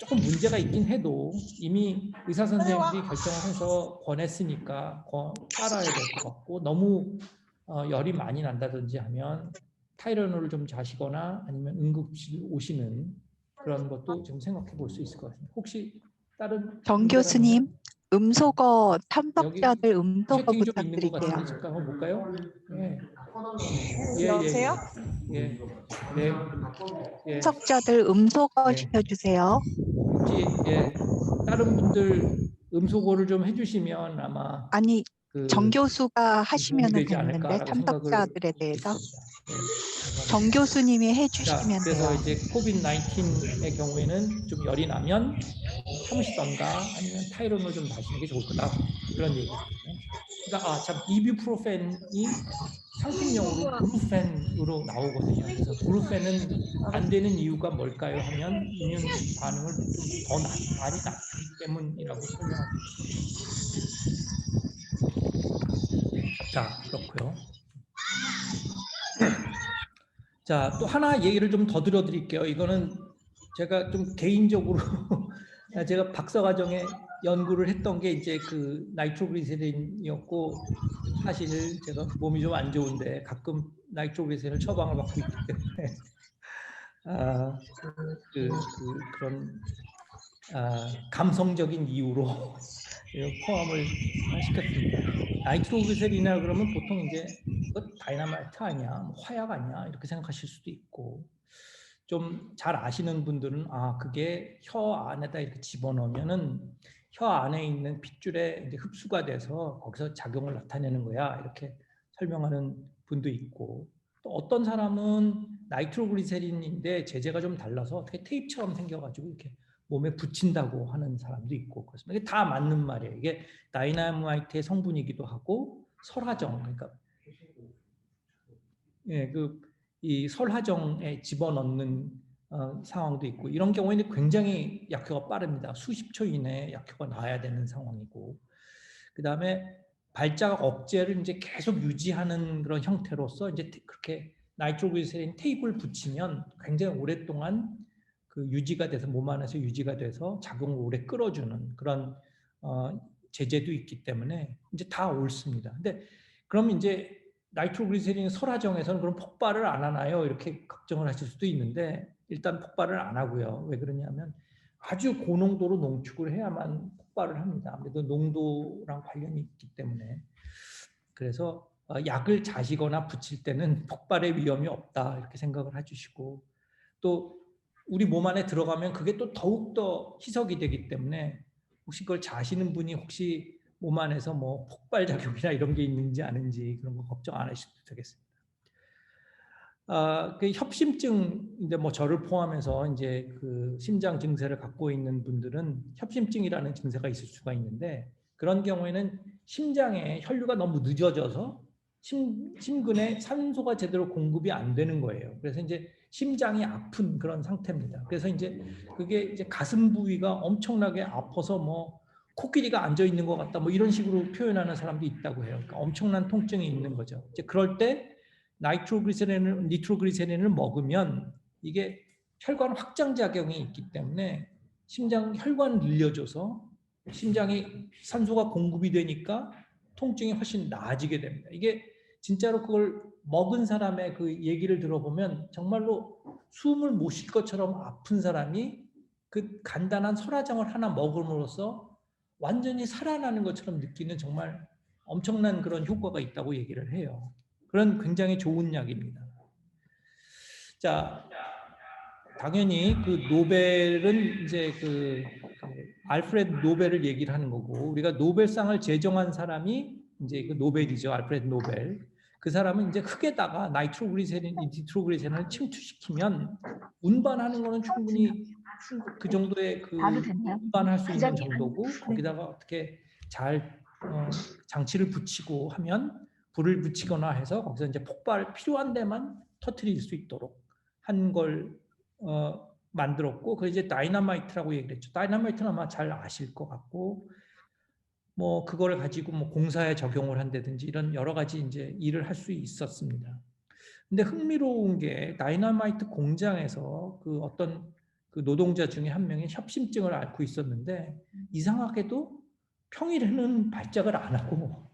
조금 문제가 있긴 해도 이미 의사 선생님들이 결정을 해서 권했으니까 따라야 될 것 같고 너무 열이 많이 난다든지 하면 타이레놀을 좀 자시거나 아니면 응급실 오시는 그런 것도 좀 생각해 볼 수 있을 것 같습니다. 혹시 다른
정
문제가 있나요?
교수님, 음소거
여기
탐석자들 음소거
채팅이 좀 있는 것
부탁드릴게요.
같은데 잠깐 한번 볼까요?
여보세요?
예. 네. 예.
탐석자들 음소거
예.
시켜주세요.
혹시 다른 분들 음소거를 좀 해주시면 아마
아니, 정 교수가
도움이
하시면
되지
됐는데
않을까라고 생각을
탐석자들에 대해서
했습니다. 예.
정 교수님이
자,
해주시면
그래서
돼요.
이제 코비드-19의 경우에는 좀 열이 나면 참으시던가 아니면 타이레놀 좀 마시는 게 좋을 거다 그런 얘기거든요. 그러니까 참 이뮨프로펜이 상품명으로 브루펜으로 나오거든요. 그래서 브루펜은 안 되는 이유가 뭘까요? 하면 이뮨 반응을 좀 더 많이 낮추기 때문이라고 설명하고 있습니다. 자, 그렇고요. 자, 또 하나 얘기를 좀 더 들어드릴게요. 이거는 제가 좀 개인적으로 제가 박사과정에 연구를 했던 게 이제 그 나이트로그리세린이었고 사실 제가 몸이 좀 안 좋은데 가끔 나이트로그리세린 처방을 받고 있기 때문에 그런 감성적인 이유로 포함을 시켰습니다. 나이트로그리세린이라 그러면 보통 이제 이거 다이나마이트 아니야, 뭐 화약 아니야 이렇게 생각하실 수도 있고 좀 잘 아시는 분들은 그게 혀 안에다 이렇게 집어넣으면은 혀 안에 있는 핏줄에 이제 흡수가 돼서 거기서 작용을 나타내는 거야 이렇게 설명하는 분도 있고 또 어떤 사람은 나이트로그리세린인데 제제가 좀 달라서 어떻게 테이프처럼 생겨가지고 이렇게 몸에 붙인다고 하는 사람도 있고 그렇습니다. 이게 다 맞는 말이에요. 이게 다이나마이트의 성분이기도 하고 설화정 그러니까 이 설화정에 집어넣는 상황도 있고 이런 경우에는 굉장히 약효가 빠릅니다. 수십 초 이내에 약효가 나야 되는 상황이고 그 다음에 발자국 억제를 이제 계속 유지하는 그런 형태로서 이제 그렇게 나이트로그리세린 테이프를 붙이면 굉장히 오랫동안 그 유지가 돼서 몸 안에서 유지가 돼서 작용을 오래 끌어주는 그런 제제도 있기 때문에 이제 다 옳습니다. 근데 그럼 이제 나이트로그리세린 설화정에서는 그럼 폭발을 안 하나요? 이렇게 걱정을 하실 수도 있는데 일단 폭발을 안 하고요. 왜 그러냐면 아주 고농도로 농축을 해야만 폭발을 합니다. 아무래도 농도랑 관련이 있기 때문에 그래서 약을 자시거나 붙일 때는 폭발의 위험이 없다 이렇게 생각을 해주시고 또 우리 몸 안에 들어가면 그게 또 더욱더 희석이 되기 때문에 혹시 그걸 자시는 분이 혹시 몸 안에서 뭐 폭발 작용이나 이런 게 있는지 아닌지 그런 거 걱정 안 하셔도 되겠습니다. 그 협심증 이제 뭐 저를 포함해서 이제 그 심장 증세를 갖고 있는 분들은 협심증이라는 증세가 있을 수가 있는데 그런 경우에는 심장에 혈류가 너무 늦어져서 심근에 산소가 제대로 공급이 안 되는 거예요. 그래서 이제 심장이 아픈 그런 상태입니다. 그래서 이제 그게 이제 가슴 부위가 엄청나게 아파서 뭐 코끼리가 앉아 있는 것 같다 뭐 이런 식으로 표현하는 사람도 있다고 해요. 그러니까 엄청난 통증이 있는 거죠. 이제 그럴 때 니트로그리세린을 먹으면 이게 혈관 확장 작용이 있기 때문에 심장 혈관을 늘려줘서 심장이 산소가 공급이 되니까 통증이 훨씬 나아지게 됩니다. 이게 진짜로 그걸 먹은 사람의 그 얘기를 들어보면 정말로 숨을 못 쉴 것처럼 아픈 사람이 그 간단한 설화장을 하나 먹음으로써 완전히 살아나는 것처럼 느끼는 정말 엄청난 그런 효과가 있다고 얘기를 해요. 그런 굉장히 좋은 약입니다. 자, 당연히 그 노벨은 이제 그 알프레드 노벨을 얘기를 하는 거고 우리가 노벨상을 제정한 사람이 이제 그 노벨이죠. 알프레드 노벨. 그 사람은 이제 흙에다가 니트로그리세린을 침투시키면 운반하는 거는 충분히 그 정도의 그 운반할 수 있는 정도고 거기다가 어떻게 잘 장치를 붙이고 하면 불을 붙이거나 해서 거기서 이제 폭발 필요한 데만 터뜨릴 수 있도록 한 걸 만들었고 그 이제 다이너마이트라고 얘기를 했죠. 다이너마이트는 아마 잘 아실 것 같고 뭐 그거를 가지고 뭐 공사에 적용을 한다든지 이런 여러 가지 이제 일을 할 수 있었습니다. 근데 흥미로운 게 다이너마이트 공장에서 그 어떤 그 노동자 중에 한 명이 협심증을 앓고 있었는데 이상하게도 평일에는 발작을 안 하고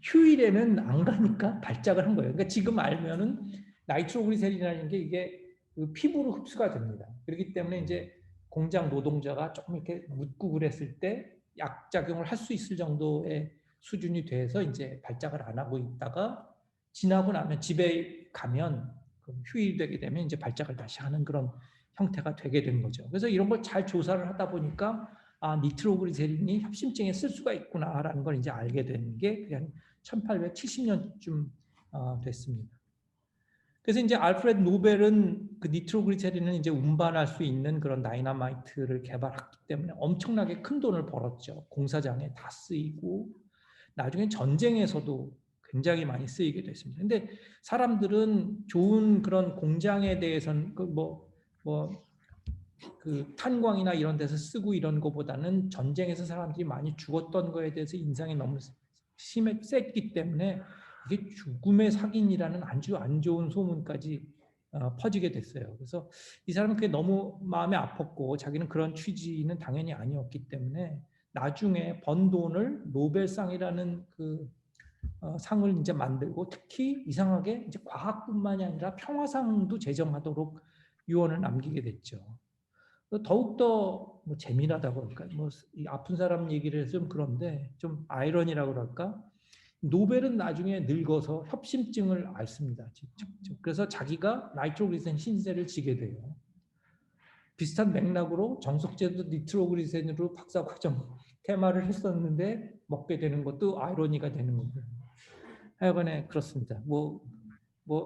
휴일에는 안 가니까 발작을 한 거예요. 그러니까 지금 알면은 나이트로그리세린이라는 게 이게 그 피부로 흡수가 됩니다. 그렇기 때문에 이제 공장 노동자가 조금 이렇게 묻고 그랬을 때 약작용을 할 수 있을 정도의 수준이 돼서 이제 발작을 안 하고 있다가 지나고 나면 집에 가면 휴일 되게 되면 이제 발작을 다시 하는 그런 형태가 되게 된 거죠. 그래서 이런 걸 잘 조사를 하다 보니까 아, 니트로그리세린이 협심증에 쓸 수가 있구나라는 걸 이제 알게 된 게 그냥 1870년쯤 됐습니다. 그래서 이제 알프레드 노벨은 그 니트로그리세린을 이제 운반할 수 있는 그런 다이너마이트를 개발했기 때문에 엄청나게 큰 돈을 벌었죠. 공사장에 다 쓰이고 나중에 전쟁에서도 굉장히 많이 쓰이게 됐습니다. 근데 사람들은 좋은 그런 공장에 대해서는 그 탄광이나 이런 데서 쓰고 이런 거보다는 전쟁에서 사람들이 많이 죽었던 거에 대해서 인상이 너무 셌기 때문에 이게 죽음의 사기이라는 아주 안 좋은 소문까지 퍼지게 됐어요. 그래서 이 사람은 그게 너무 마음에 아팠고 자기는 그런 취지는 당연히 아니었기 때문에 나중에 번 돈을 노벨상이라는 그 상을 이제 만들고 특히 이상하게 이제 과학뿐만이 아니라 평화상도 제정하도록 유언을 남기게 됐죠. 더욱더 뭐 재미나다고 그럴까? 뭐 아픈 사람 얘기를 해서 좀 그런데 좀 아이러니라고 그럴까? 노벨은 나중에 늙어서 협심증을 앓습니다. 직접. 그래서 자기가 나이트로그리센 신세를 지게 돼요. 비슷한 맥락으로 정석제도 니트로그리센으로 박사과정 테마를 했었는데 먹게 되는 것도 아이러니가 되는 거고요. 하여간에 그렇습니다. 뭐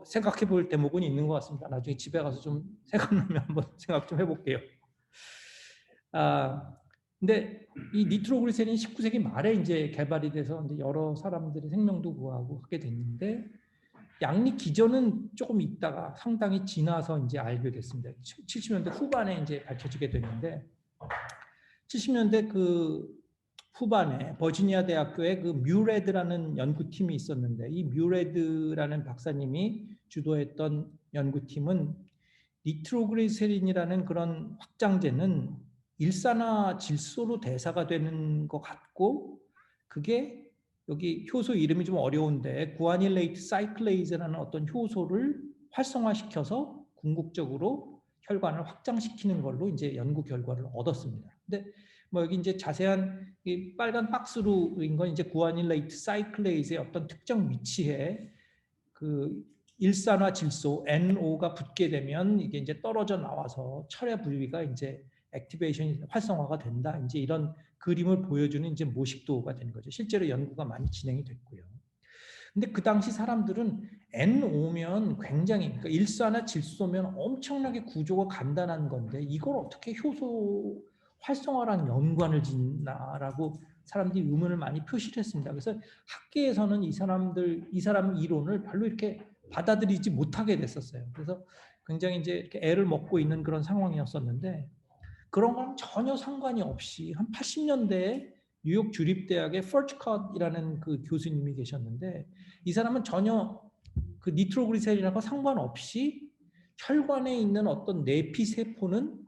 생각해 볼 대목은 있는 것 같습니다. 나중에 집에 가서 좀 생각나면 한번 생각 좀 해볼게요. 근데 이 니트로그리세린이 19세기 말에 이제 개발이 돼서 이제 여러 사람들의 생명도 구하고 하게 됐는데 양리 기전은 조금 있다가 상당히 지나서 이제 알게 됐습니다. 70년대 후반에 이제 밝혀지게 됐는데 70년대 그 후반에 버지니아 대학교에 그 뮤레드라는 연구팀이 있었는데 이 뮤레드라는 박사님이 주도했던 연구팀은 니트로그리세린이라는 그런 확장제는 일산화 질소로 대사가 되는 것 같고 그게 여기 효소 이름이 좀 어려운데 구아닐레이트 사이클레이즈라는 어떤 효소를 활성화시켜서 궁극적으로 혈관을 확장시키는 걸로 이제 연구 결과를 얻었습니다. 근데 뭐 여기 이제 자세한 이 빨간 박스로인 건 이제 구아닐레이트 사이클레이즈의 어떤 특정 위치에 그 일산화 질소 NO가 붙게 되면 이게 이제 떨어져 나와서 철의 부위가 이제 액티베이션이 활성화가 된다. 이제 이런 그림을 보여주는 이제 모식도가 되는 거죠. 실제로 연구가 많이 진행이 됐고요. 근데 그 당시 사람들은 N5면 굉장히, 그러니까 일사나 질소면 엄청나게 구조가 간단한 건데 이걸 어떻게 효소 활성화랑 연관을 짓나라고 사람들이 의문을 많이 표시를 했습니다. 그래서 학계에서는 이 사람 이론을 별로 이렇게 받아들이지 못하게 됐었어요. 그래서 굉장히 이제 이렇게 애를 먹고 있는 그런 상황이었었는데 그런 건 전혀 상관이 없이 한 80년대에 뉴욕 주립대학의 퍼치컷이라는 그 교수님이 계셨는데 이 사람은 전혀 그 니트로그리세린하고 상관없이 혈관에 있는 어떤 내피 세포는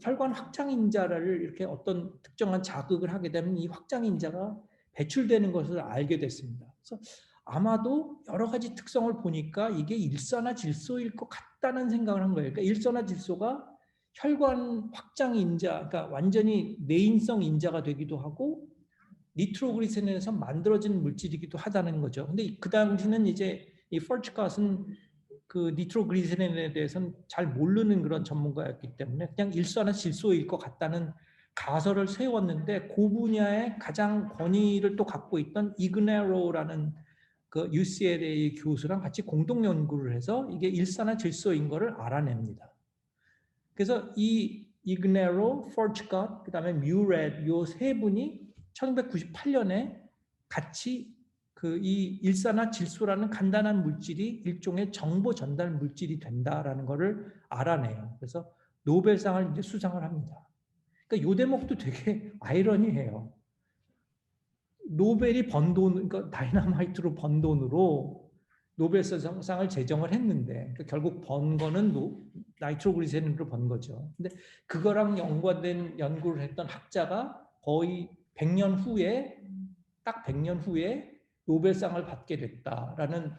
혈관 확장인자를 이렇게 어떤 특정한 자극을 하게 되면 이 확장인자가 배출되는 것을 알게 됐습니다. 그래서 아마도 여러 가지 특성을 보니까 이게 일산화질소일 것 같다는 생각을 한 거예요. 그러니까 일산화질소가 혈관 확장인자, 그러니까 완전히 내인성 인자가 되기도 하고 니트로그리세린에서 만들어진 물질이기도 하다는 거죠. 근데 그 당시는 이제 이 퍼치컷은 그 니트로그리세린에 대해서는 잘 모르는 그런 전문가였기 때문에 그냥 일산화질소일 것 같다는 가설을 세웠는데 그 분야에 가장 권위를 또 갖고 있던 이그네로라는 그 UCLA 교수랑 같이 공동 연구를 해서 이게 일산화질소인 거를 알아냅니다. 그래서 이 이그네로, 포치컷, 그다음에 뮤렛 요 세 분이 1998년에 같이 그 이 일산화질소라는 간단한 물질이 일종의 정보 전달 물질이 된다라는 것을 알아내요. 그래서 노벨상을 이제 수상을 합니다. 그러니까 요 대목도 되게 아이러니해요. 노벨이 번 돈, 그러니까 다이너마이트로 번 돈으로 노벨상을 제정을 했는데 그러니까 결국 번 거는 나이트로그리세린으로 번 거죠. 근데 그거랑 연관된 연구를 했던 학자가 거의 100년 후에 딱 100년 후에 노벨상을 받게 됐다라는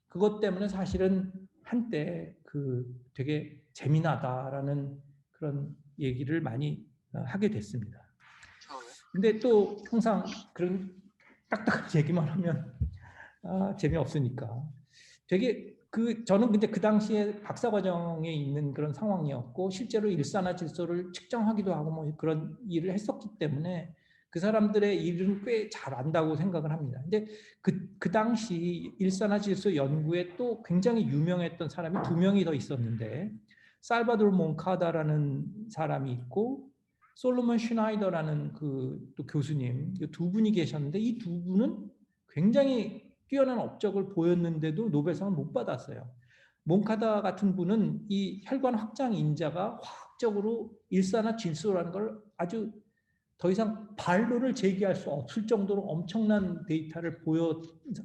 그것 때문에 사실은 한때 그 되게 재미나다라는 그런 얘기를 많이 하게 됐습니다. 근데 또 항상 그런 딱딱한 얘기만 하면 재미없으니까 되게 저는 근데 그 당시에 박사과정에 있는 그런 상황이었고 실제로 일산화질소를 측정하기도 하고 뭐 그런 일을 했었기 때문에 그 사람들의 일은 꽤 잘 안다고 생각을 합니다. 근데 그 당시 일산화질소 연구에 또 굉장히 유명했던 사람이 두 명이 더 있었는데 살바도르 몬카다라는 사람이 있고 솔로몬 슈나이더라는 그 또 교수님 이 두 분이 계셨는데 이 두 분은 굉장히 뛰어난 업적을 보였는데도 노벨상을 못 받았어요. 몬카다 같은 분은 이 혈관 확장 인자가 화학적으로 일산화질소라는 걸 아주 더 이상 반론을 제기할 수 없을 정도로 엄청난 데이터를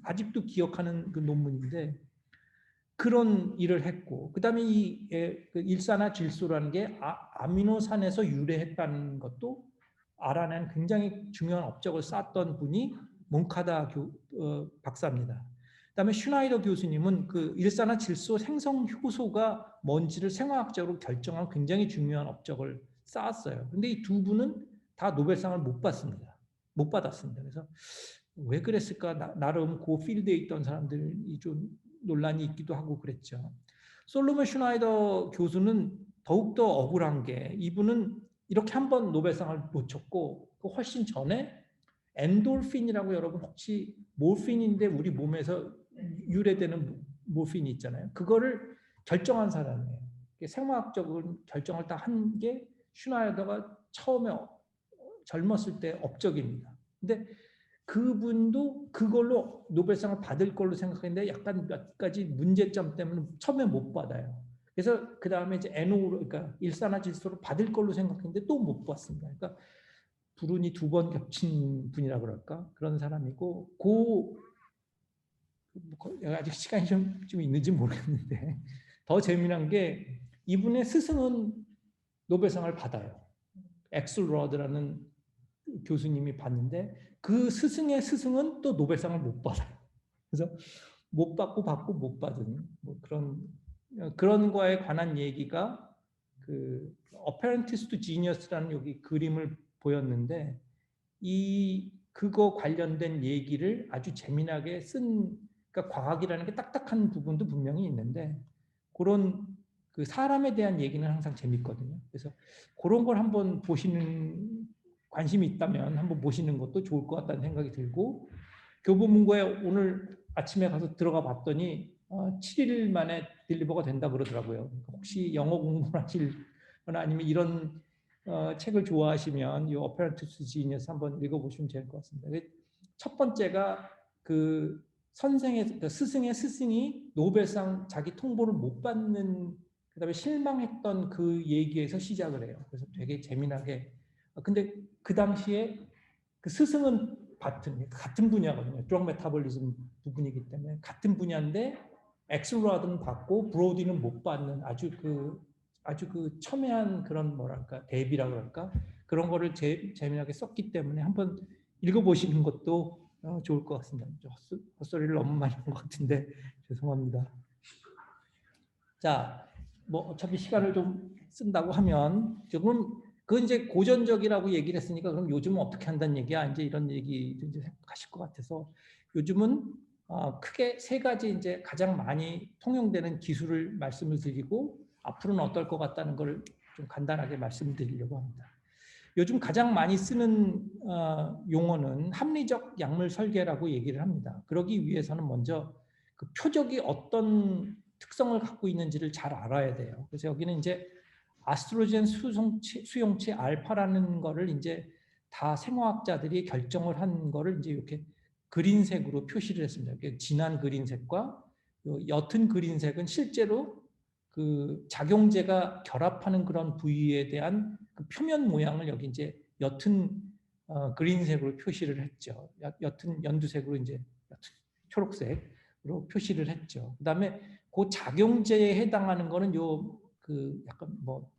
아직도 기억하는 그 논문인데 그런 일을 했고 그다음에 이 일산화질소라는 게 아미노산에서 유래했다는 것도 알아낸 굉장히 중요한 업적을 쌓았던 분이 몬카다 박사입니다. 그다음에 슈나이더 교수님은 그 일산화질소 생성 효소가 뭔지를 생화학적으로 결정한 굉장히 중요한 업적을 쌓았어요. 근데 이 두 분은 다 노벨상을 못 받았습니다. 그래서 왜 그랬을까? 나름 그 필드에 있던 사람들이 좀 논란이 있기도 하고 그랬죠. 솔로몬 슈나이더 교수는 더욱더 억울한 게 이분은 이렇게 한 번 노벨상을 놓쳤고 그 훨씬 전에 엔돌핀이라고 여러분 혹시 모핀인데 우리 몸에서 유래되는 모핀이 있잖아요. 그거를 결정한 사람이에요. 생화학적인 결정을 다 한 게 슈나이더가 처음에 젊었을 때 업적입니다. 근데 그분도 그걸로 노벨상을 받을 걸로 생각했는데 약간 몇 가지 문제점 때문에 처음에 못 받아요. 그래서 그 다음에 이제 NO로 그러니까 일산화질소로 받을 걸로 생각했는데 또 못 받습니다. 그러니까 불운이 두 번 겹친 분이라 그럴까 그런 사람이고 아직 시간이 좀 있는지 모르겠는데 더 재미난 게 이분의 스승은 노벨상을 받아요. 엑셀 러드라는 교수님이 받는데 그 스승의 스승은 또 노벨상을 못 받아요. 그래서 못 받고 받고 못 받은 뭐 그런 거에 관한 얘기가 그 Apprentice to Genius라는 여기 그림을 보였는데 그거 관련된 얘기를 아주 재미나게 그러니까 과학이라는 게 딱딱한 부분도 분명히 있는데 그런 그 사람에 대한 얘기는 항상 재밌거든요. 그래서 그런 걸 한번 보시는 관심이 있다면 한번 보시는 것도 좋을 것 같다는 생각이 들고, 교보문고에 오늘 아침에 가서 들어가 봤더니 7일 만에 딜리버가 된다 그러더라고요. 혹시 영어 공부를 하실거나 아니면 이런 책을 좋아하시면 이 어페란투스 지니어스 한번 읽어보시면 좋을 것 같습니다. 첫 번째가 그 스승의 스승이 노벨상 자기 통보를 못 받는, 그다음에 실망했던 그 얘기에서 시작을 해요. 그래서 되게 재미나게. 근데 그 당시에 그 스승은 같은 분야거든요. 드럭 메타볼리즘 부분이기 때문에 같은 분야인데 엑슬로드는 받고 브로디는 못 받는 아주 그 첨예한 그런 뭐랄까 대비라 그럴까 그런 거를 재미나게 썼기 때문에 한번 읽어보시는 것도 좋을 것 같습니다. 헛소리를 너무 많이 한 것 같은데 죄송합니다. 자, 뭐 어차피 시간을 좀 쓴다고 하면 조금 그 이제 고전적이라고 얘기를 했으니까 그럼 요즘은 어떻게 한다는 얘기야? 이제 이런 얘기 이제 생각하실 것 같아서 요즘은 크게 세 가지 이제 가장 많이 통용되는 기술을 말씀을 드리고 앞으로는 어떨 것 같다는 걸 좀 간단하게 말씀드리려고 합니다. 요즘 가장 많이 쓰는 용어는 합리적 약물 설계라고 얘기를 합니다. 그러기 위해서는 먼저 그 표적이 어떤 특성을 갖고 있는지를 잘 알아야 돼요. 그래서 여기는 이제 아스트로겐 수용체 알파라는 거를 이제 다 생화학자들이 결정을 한 거를 이제 이렇게 그린색으로 표시를 했습니다. 진한 그린색과 옅은 그린색은 실제로 그 작용제가 결합하는 그런 부위에 대한 그 표면 모양을 여기 이제 옅은 그린색으로 표시를 했죠. 옅은 연두색으로 이제 옅은 초록색으로 표시를 했죠. 그다음에 그 작용제에 해당하는 거는 요 그 약간 뭐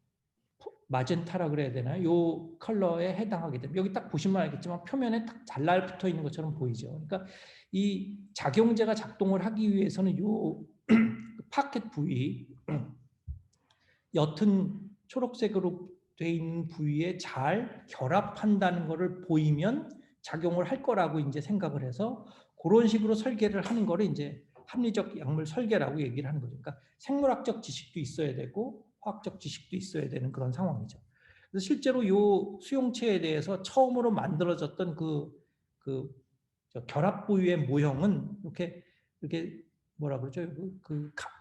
마젠타라 그래야 되나요? 요 컬러에 해당하게 됩니다. 여기 딱 보시면 알겠지만 표면에 딱 잘라붙어 있는 것처럼 보이죠. 그러니까 이 작용제가 작동을 하기 위해서는 요 파켓 부위 옅은 초록색으로 되어 있는 부위에 잘 결합한다는 것을 보이면 작용을 할 거라고 이제 생각을 해서 그런 식으로 설계를 하는 거를 이제 합리적 약물 설계라고 얘기를 하는 거죠. 그러니까 생물학적 지식도 있어야 되고 화학적 지식도 있어야 되는 그런 상황이죠. 그래서 실제로 이 수용체에 대해서 처음으로 만들어졌던 그 결합 부위의 모형은 이렇게 뭐라 그러죠?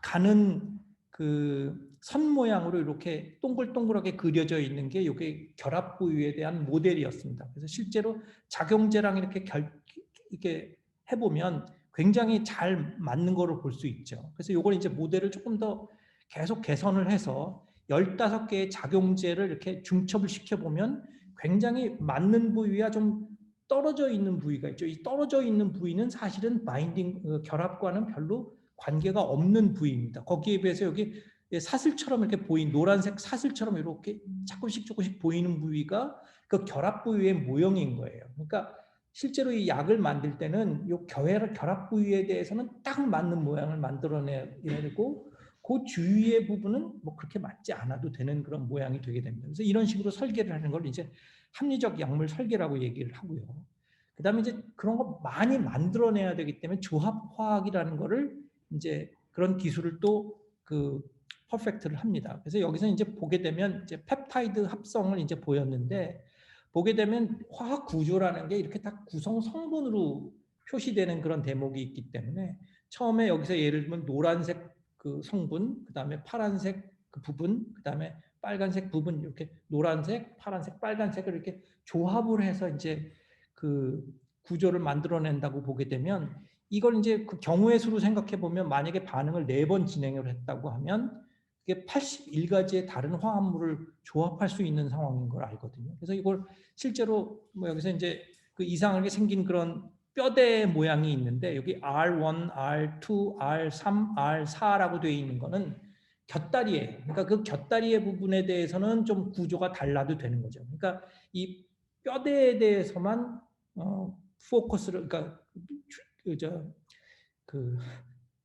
가는 그 선 모양으로 이렇게 동글동글하게 그려져 있는 게 이게 결합 부위에 대한 모델이었습니다. 그래서 실제로 작용제랑 이렇게 해보면 굉장히 잘 맞는 거를 볼 수 있죠. 그래서 이걸 이제 모델을 조금 더 계속 개선을 해서 15개의 작용제를 이렇게 중첩을 시켜보면 굉장히 맞는 부위와 좀 떨어져 있는 부위가 있죠. 이 떨어져 있는 부위는 사실은 바인딩 결합과는 별로 관계가 없는 부위입니다. 거기에 비해서 여기 사슬처럼 이렇게 보인 노란색 사슬처럼 이렇게 조금씩 보이는 부위가 그 결합 부위의 모형인 거예요. 그러니까 실제로 이 약을 만들 때는 이 결합 부위에 대해서는 딱 맞는 모양을 만들어내야 되고 그 주위의 부분은 뭐 그렇게 맞지 않아도 되는 그런 모양이 되게 됩니다. 그래서 이런 식으로 설계를 하는 걸 이제 합리적 약물 설계라고 얘기를 하고요. 그다음에 이제 그런 거 많이 만들어내야 되기 때문에 조합화학이라는 거를 이제 그런 기술을 또 그 퍼펙트를 합니다. 그래서 여기서 이제 보게 되면 이제 펩타이드 합성을 이제 보였는데 보게 되면 화학 구조라는 게 이렇게 다 구성 성분으로 표시되는 그런 대목이 있기 때문에 처음에 여기서 예를 들면 노란색 그 성분, 그다음에 파란색 그 부분, 그다음에 빨간색 부분 이렇게 노란색, 파란색, 빨간색을 이렇게 조합을 해서 이제 그 구조를 만들어낸다고 보게 되면 이걸 이제 그 경우의 수로 생각해 보면 만약에 반응을 4번 진행을 했다고 하면 그게 81가지의 다른 화합물을 조합할 수 있는 상황인 걸 알거든요. 그래서 이걸 실제로 뭐 여기서 이제 그 이상하게 생긴 그런 뼈대 모양이 있는데 여기 R1, R2, R3, R4라고 되어 있는 거는 곁다리예요. 그러니까 그 곁다리의 부분에 대해서는 좀 구조가 달라도 되는 거죠. 그러니까 이 뼈대에 대해서만 포커스를 그러니까 그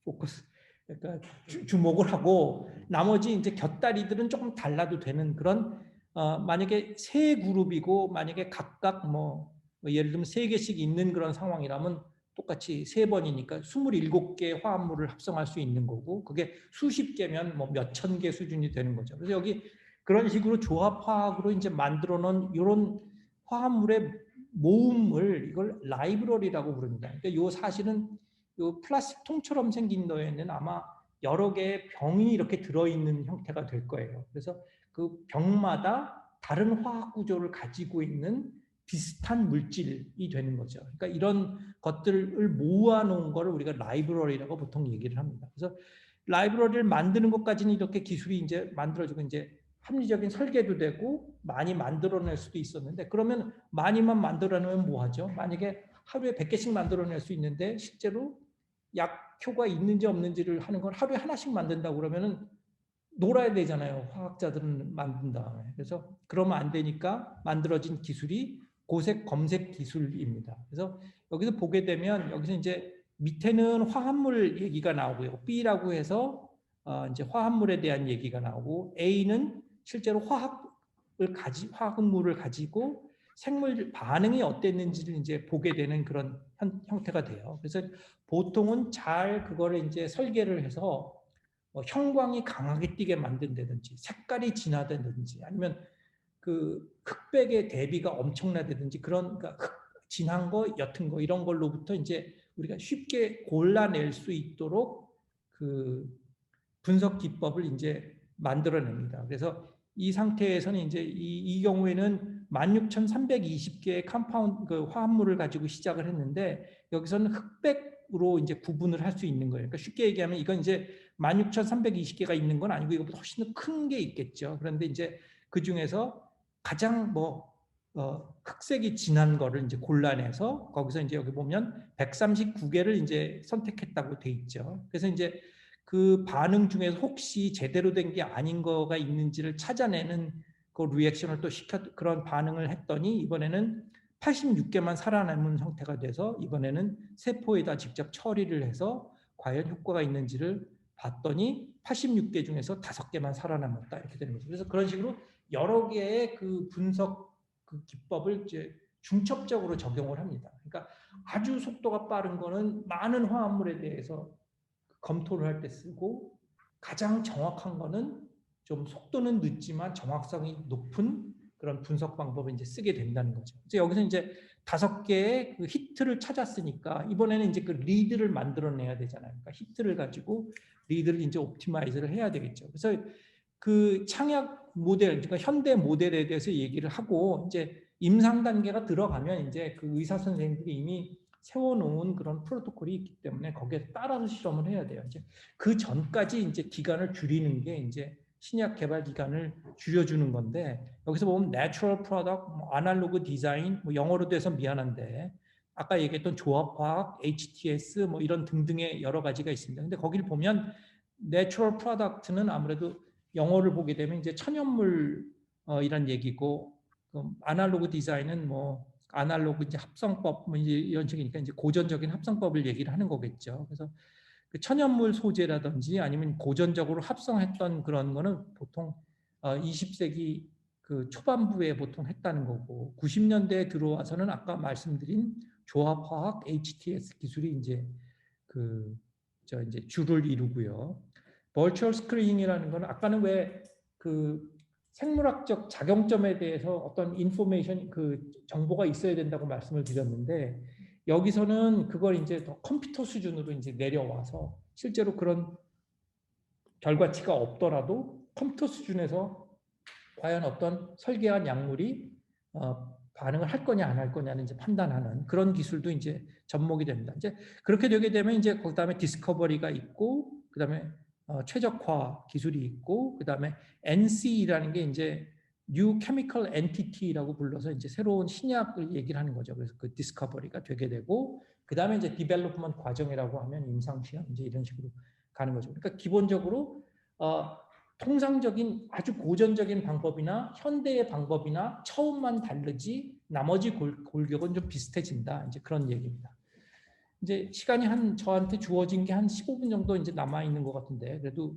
포커스 그러니까 주목을 하고 나머지 이제 곁다리들은 조금 달라도 되는 그런 만약에 세 그룹이고 만약에 각각 뭐 예를 들면 3개씩 있는 그런 상황이라면 똑같이 3번이니까 27개의 화합물을 합성할 수 있는 거고 그게 수십 개면 뭐 몇천 개 수준이 되는 거죠. 그래서 여기 그런 식으로 조합화학으로 이제 만들어 놓은 이런 화합물의 모음을 이걸 라이브러리라고 부릅니다. 그러니까 요 사실은 요 플라스틱 통처럼 생긴 거에는 아마 여러 개의 병이 이렇게 들어있는 형태가 될 거예요. 그래서 그 병마다 다른 화학 구조를 가지고 있는 비슷한 물질이 되는 거죠. 그러니까 이런 것들을 모아놓은 거를 우리가 라이브러리라고 보통 얘기를 합니다. 그래서 라이브러리를 만드는 것까지는 이렇게 기술이 이제 만들어지고 이제 합리적인 설계도 되고 많이 만들어낼 수도 있었는데 그러면 많이만 만들어내면 뭐하죠? 만약에 하루에 100개씩 만들어낼 수 있는데 실제로 약효가 있는지 없는지를 하는 건 하루에 하나씩 만든다고 그러면은 놀아야 되잖아요. 화학자들은 만든 다음에. 그래서 그러면 안 되니까 만들어진 기술이 고색 검색 기술입니다. 그래서 여기서 보게 되면 여기서 이제 밑에는 화합물 얘기가 나오고요. B라고 해서 이제 화합물에 대한 얘기가 나오고 A는 실제로 화학물을 가지고 생물 반응이 어땠는지를 이제 보게 되는 그런 형태가 돼요. 그래서 보통은 잘 그거를 이제 설계를 해서 형광이 강하게 띄게 만든다든지 색깔이 진하다든지 아니면 그 흑백의 대비가 엄청나다든지 그런 그러니까 진한 거, 옅은 거 이런 걸로부터 이제 우리가 쉽게 골라낼 수 있도록 그 분석 기법을 이제 만들어냅니다. 그래서 이 상태에서는 이제 이 경우에는 16,320개의 컴파운드 그 화합물을 가지고 시작을 했는데 여기서는 흑백으로 이제 구분을 할 수 있는 거예요. 그러니까 쉽게 얘기하면 이건 이제 16,320개가 있는 건 아니고 이것보다 훨씬 더 큰 게 있겠죠. 그런데 이제 그 중에서 가장 흑색이 진한 거를 이제 골라내서 거기서 이제 여기 보면 139개를 이제 선택했다고 돼 있죠. 그래서 이제 그 반응 중에서 혹시 제대로 된 게 아닌 거가 있는지를 찾아내는 그 리액션을 또 그런 반응을 했더니 이번에는 86개만 살아남은 형태가 돼서 이번에는 세포에다 직접 처리를 해서 과연 효과가 있는지를 봤더니 86개 중에서 5개만 살아남았다 이렇게 되는 거죠. 그래서 그런 식으로 여러 개의 그 분석 그 기법을 이제 중첩적으로 적용을 합니다. 그러니까 아주 속도가 빠른 거는 많은 화합물에 대해서 검토를 할 때 쓰고 가장 정확한 거는 좀 속도는 늦지만 정확성이 높은 그런 분석 방법을 이제 쓰게 된다는 거죠. 그래서 여기서 이제 5개의 그 히트를 찾았으니까 이번에는 이제 그 리드를 만들어내야 되잖아요. 그러니까 히트를 가지고 리드를 이제 옵티마이즈를 해야 되겠죠. 그래서 그 창약 모델, 그러니까 현대 모델에 대해서 얘기를 하고 이제 임상 단계가 들어가면 이제 그 의사 선생님들이 이미 세워놓은 그런 프로토콜이 있기 때문에 거기에 따라서 실험을 해야 돼요. 이제 그 전까지 이제 기간을 줄이는 게 이제 신약 개발 기간을 줄여주는 건데 여기서 보면 내추럴 프로덕트, 아날로그 디자인, 영어로 돼서 미안한데 아까 얘기했던 조합화학, HTS 이런 등등의 여러 가지가 있습니다. 근데 거기를 보면 내추럴 프로덕트는 아무래도 영어를 보게 되면 이제 천연물 이란 얘기고 아날로그 디자인은 아날로그 이제 합성법 이제 이런 식이니까 이제 고전적인 합성법을 얘기를 하는 거겠죠. 그래서 그 천연물 소재라든지 아니면 고전적으로 합성했던 그런 거는 보통 20세기 그 초반부에 보통 했다는 거고 90년대에 들어와서는 아까 말씀드린 조합화학 HTS 기술이 이제 이제 주를 이루고요. 버추얼 스크리닝이라는 거는 아까는 왜 그 생물학적 작용점에 대해서 어떤 인포메이션 그 정보가 있어야 된다고 말씀을 드렸는데 여기서는 그걸 이제 더 컴퓨터 수준으로 이제 내려와서 실제로 그런 결과치가 없더라도 컴퓨터 수준에서 과연 어떤 설계한 약물이 반응을 할 거냐 안 할 거냐는 이제 판단하는 그런 기술도 이제 접목이 됩니다. 이제 그렇게 되게 되면 이제 그다음에 디스커버리가 있고 그다음에 최적화 기술이 있고 그다음에 NC라는 게 이제 New Chemical Entity라고 불러서 이제 새로운 신약을 얘기를 하는 거죠. 그래서 그 디스커버리가 되게 되고 그다음에 이제 디벨롭먼트 과정이라고 하면 임상 시험 이제 이런 식으로 가는 거죠. 그러니까 기본적으로 통상적인 아주 고전적인 방법이나 현대의 방법이나 처음만 다르지 나머지 골격은 좀 비슷해진다. 이제 그런 얘기입니다. 이제 시간이 저한테 주어진 게 한 15분 정도 이제 남아 있는 것 같은데 그래도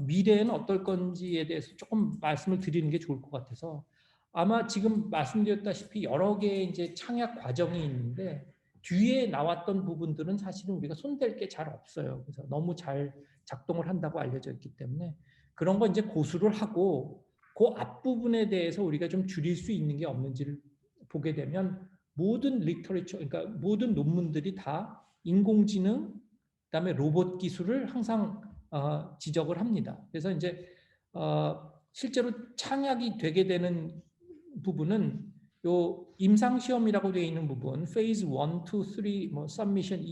미래에는 어떨 건지에 대해서 조금 말씀을 드리는 게 좋을 것 같아서 아마 지금 말씀드렸다시피 여러 개의 이제 창약 과정이 있는데 뒤에 나왔던 부분들은 사실은 우리가 손댈 게 잘 없어요. 그래서 너무 잘 작동을 한다고 알려져 있기 때문에 그런 거 이제 고수를 하고 그 앞부분에 대해서 우리가 좀 줄일 수 있는 게 없는지를 보게 되면 모든 리터리처, 그러니까 모든 논문들이 다 인공지능, 그다음에 로봇 기술을 항상 지적을 합니다. 그래서 이제 실제로 창약이 되게 되는 부분은 요 임상 시험이라고 되어 있는 부분, 페이즈 1, 2, 3, 뭐 서미션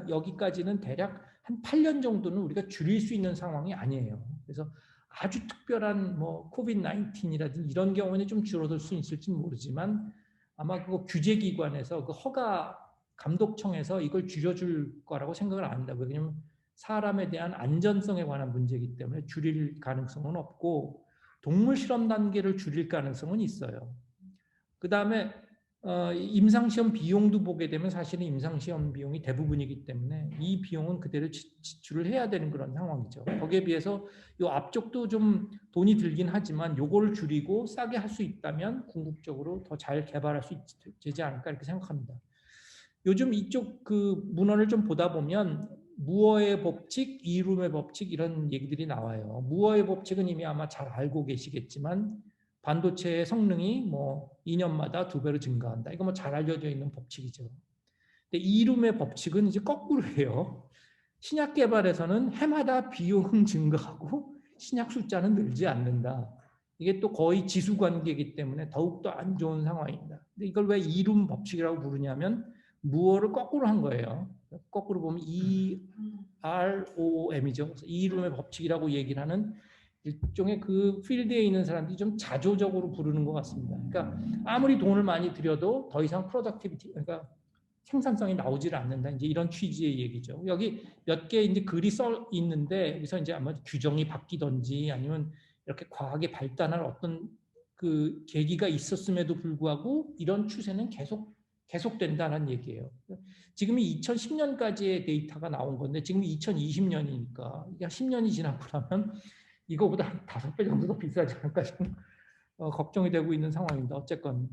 여기까지는 대략 한 8년 정도는 우리가 줄일 수 있는 상황이 아니에요. 그래서 아주 특별한 뭐 코비드 19이라든지 이런 경우는 좀 줄어들 수 있을지는 모르지만 아마 그거 규제기관에서 그 허가 감독청에서 이걸 줄여줄 거라고 생각을 안 한다. 왜냐하면 사람에 대한 안전성에 관한 문제이기 때문에 줄일 가능성은 없고 동물 실험 단계를 줄일 가능성은 있어요. 그 다음에 임상시험 비용도 보게 되면 사실은 임상시험 비용이 대부분이기 때문에 이 비용은 그대로 지출을 해야 되는 그런 상황이죠. 거기에 비해서 이 앞쪽도 좀 돈이 들긴 하지만 요거를 줄이고 싸게 할 수 있다면 궁극적으로 더 잘 개발할 수 되지 않을까 이렇게 생각합니다. 요즘 이쪽 그 문헌을 좀 보다 보면 무어의 법칙, 이룸의 법칙 이런 얘기들이 나와요. 무어의 법칙은 이미 아마 잘 알고 계시겠지만 반도체의 성능이 뭐 2년마다 2배로 증가한다. 이거 뭐 잘 알려져 있는 법칙이죠. 근데 이룸의 법칙은 이제 거꾸로예요. 신약 개발에서는 해마다 비용은 증가하고 신약 숫자는 늘지 않는다. 이게 또 거의 지수 관계이기 때문에 더욱더 안 좋은 상황입니다. 근데 이걸 왜 이룸 법칙이라고 부르냐면 무어를 거꾸로 한 거예요. 거꾸로 보면 EROM이죠. 이룸의 법칙이라고 얘기를 하는 일종의 그 필드에 있는 사람들이 좀 자조적으로 부르는 것 같습니다. 그러니까 아무리 돈을 많이 들여도 더 이상 프로덕티비티, 그러니까 생산성이 나오지를 않는다. 이제 이런 취지의 얘기죠. 여기 몇 개 이제 글이 써 있는데 여기서 이제 아마 규정이 바뀌던지 아니면 이렇게 과학의 발달할 어떤 그 계기가 있었음에도 불구하고 이런 추세는 계속된다는 얘기예요. 지금이 2010년까지의 데이터가 나온 건데 지금 2020년이니까 이게 10년이 지나고 나면 이거보다 한 5배 정도 더 비싸지 않을까 지금 걱정이 되고 있는 상황입니다. 어쨌건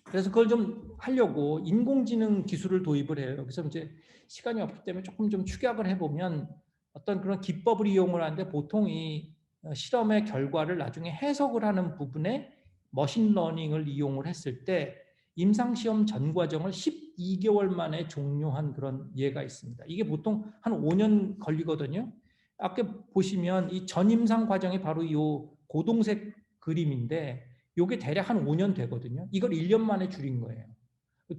그래서 그걸 좀 하려고 인공지능 기술을 도입을 해요. 그래서 이제 시간이 없기 때문에 조금 좀 축약을 해보면 어떤 그런 기법을 이용을 하는데 보통 이 실험의 결과를 나중에 해석을 하는 부분에 머신러닝을 이용을 했을 때 임상시험 전 과정을 12개월 만에 종료한 그런 예가 있습니다. 이게 보통 한 5년 걸리거든요. 아까 보시면 이 전임상 과정이 바로 이 고동색 그림인데 이게 대략 한 5년 되거든요. 이걸 1년 만에 줄인 거예요.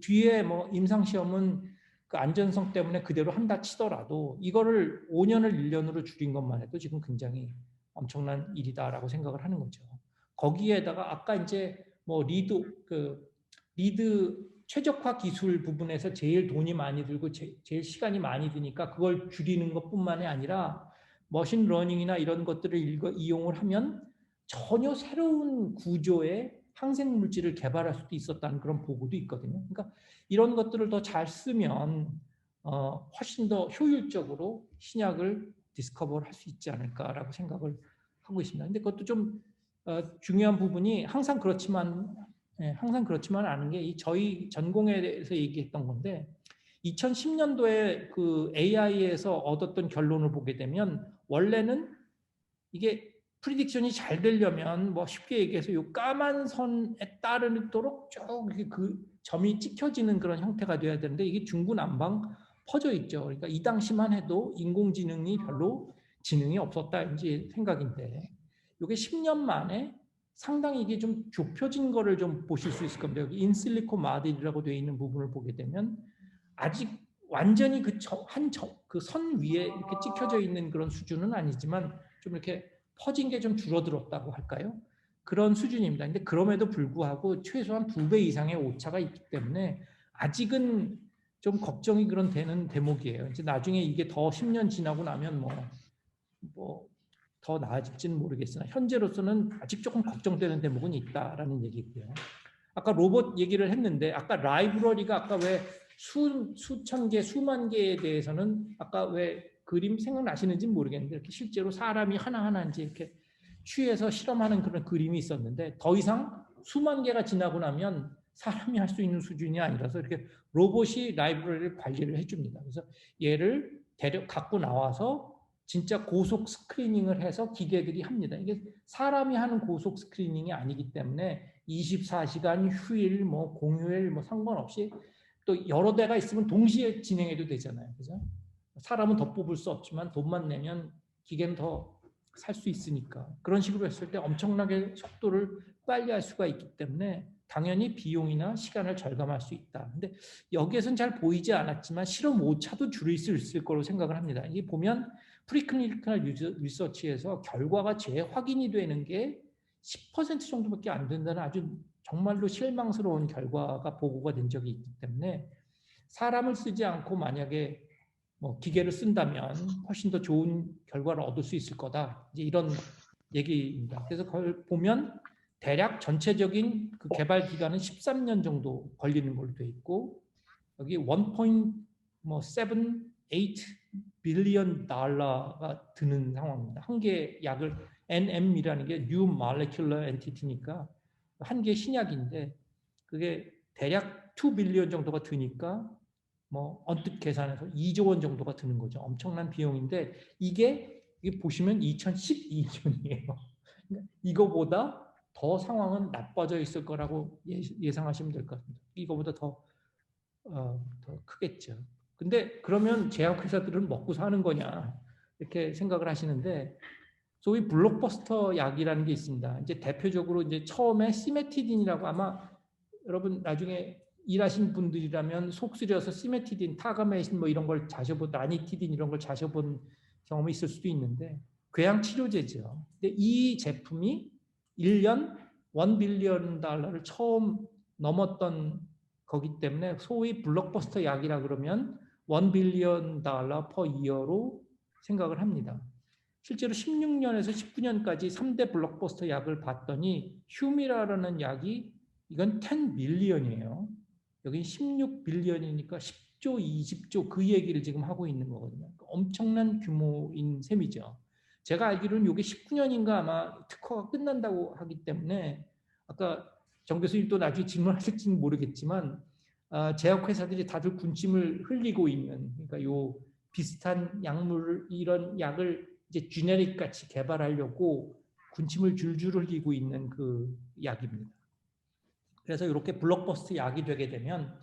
뒤에 뭐 임상시험은 그 안전성 때문에 그대로 한다 치더라도 이거를 5년을 1년으로 줄인 것만 해도 지금 굉장히 엄청난 일이다라고 생각을 하는 거죠. 거기에다가 아까 이제 뭐 리드 최적화 기술 부분에서 제일 돈이 많이 들고 제일 시간이 많이 드니까 그걸 줄이는 것뿐만이 아니라 머신러닝이나 이런 것들을 이용을 하면 전혀 새로운 구조의 항생 물질을 개발할 수도 있었다는 그런 보고도 있거든요. 그러니까 이런 것들을 더 잘 쓰면 훨씬 더 효율적으로 신약을 디스커버를 할 수 있지 않을까라고 생각을 하고 있습니다. 근데 그것도 좀 중요한 부분이 항상 그렇지만 않은 게 이 저희 전공에 대해서 얘기했던 건데 2010년도에 그 AI에서 얻었던 결론을 보게 되면 원래는 이게 프리딕션이 잘 되려면 뭐 쉽게 얘기해서 이 까만 선에 따르도록 쭉 이렇게 그 점이 찍혀지는 그런 형태가 돼야 되는데 이게 중구난방 퍼져 있죠. 그러니까 이 당시만 해도 인공지능이 별로 지능이 없었다 이제 생각인데 이게 10년 만에 상당히 이게 좀 좁혀진 거를 좀 보실 수 있을 겁니다. 여기 인실리코 마딜이라고 되어 있는 부분을 보게 되면 아직 완전히 그 선 위에 이렇게 찍혀져 있는 그런 수준은 아니지만 좀 이렇게 퍼진 게 좀 줄어들었다고 할까요? 그런 수준입니다. 근데 그럼에도 불구하고 최소한 2배 이상의 오차가 있기 때문에 아직은 좀 걱정이 그런 되는 대목이에요. 이제 나중에 이게 더 10년 지나고 나면 더 나아질지는 모르겠으나 현재로서는 아직 조금 걱정되는 대목은 있다라는 얘기고요. 아까 로봇 얘기를 했는데 아까 라이브러리가 아까 왜 수천 개, 수만 개에 대해서는 아까 왜 그림 생각나시는지는 모르겠는데 이렇게 실제로 사람이 하나하나 이제 이렇게 취해서 실험하는 그런 그림이 있었는데 더 이상 수만 개가 지나고 나면 사람이 할 수 있는 수준이 아니라서 이렇게 로봇이 라이브러리를 관리를 해줍니다. 그래서 얘를 갖고 나와서 진짜 고속 스크리닝을 해서 기계들이 합니다. 이게 사람이 하는 고속 스크리닝이 아니기 때문에 24시간 휴일, 뭐 공휴일 뭐 상관없이 또 여러 대가 있으면 동시에 진행해도 되잖아요. 그죠? 사람은 더 뽑을 수 없지만 돈만 내면 기계는 더 살 수 있으니까 그런 식으로 했을 때 엄청나게 속도를 빨리 할 수가 있기 때문에 당연히 비용이나 시간을 절감할 수 있다. 근데 여기에서는 잘 보이지 않았지만 실험 오차도 줄일 수 있을 거로 생각을 합니다. 이게 보면 프리클리니컬 리서치에서 결과가 재확인이 되는 게 10% 정도밖에 안 된다는 아주 정말로 실망스러운 결과가 보고가 된 적이 있기 때문에 사람을 쓰지 않고 만약에 뭐 기계를 쓴다면 훨씬 더 좋은 결과를 얻을 수 있을 거다. 이제 이런 얘기입니다. 그래서 그걸 보면 대략 전체적인 그 개발 기간은 13년 정도 걸리는 걸로 돼 있고 여기 1.78 빌리언 달러가 드는 상황입니다. 한 개 약을 NM이라는 게 New Molecular Entity니까 한 개 신약인데 그게 대략 2 빌리언 정도가 드니까 뭐 언뜻 계산해서 2조 원 정도가 드는 거죠. 엄청난 비용인데 이게 보시면 2012년이에요. 이거보다 더 상황은 나빠져 있을 거라고 예상하시면 될 것 같습니다. 이거보다 더 크겠죠. 근데 그러면 제약회사들은 먹고 사는 거냐 이렇게 생각을 하시는데 소위 블록버스터 약이라는 게 있습니다. 이제 대표적으로 이제 처음에 시메티딘이라고 아마 여러분 나중에 일하신 분들이라면 속 쓰려서 시메티딘, 타가메신 뭐 이런 걸 자셔본 라니티딘 이런 걸 자셔본 경험이 있을 수도 있는데 궤양 치료제죠. 근데 이 제품이 1년 1 빌리언 달러를 처음 넘었던 거기 때문에 소위 블록버스터 약이라 그러면 1 빌리언 달러 퍼 이어로 생각을 합니다. 실제로 16년에서 19년까지 3대 블록버스터 약을 봤더니 휴미라라는 약이 이건 10 밀리언이에요. 여기 16 빌리언이니까 10조, 20조 그 얘기를 지금 하고 있는 거거든요. 엄청난 규모인 셈이죠. 제가 알기로는 이게 19년인가 아마 특허가 끝난다고 하기 때문에 아까 정 교수님 또 나중에 질문하실지는 모르겠지만 제약회사들이 다들 군침을 흘리고 있는 그러니까 요 비슷한 약물 이런 약을 이제 주네릭 같이 개발하려고 군침을 줄줄 흘리고 있는 그 약입니다. 그래서 이렇게 블록버스터 약이 되게 되면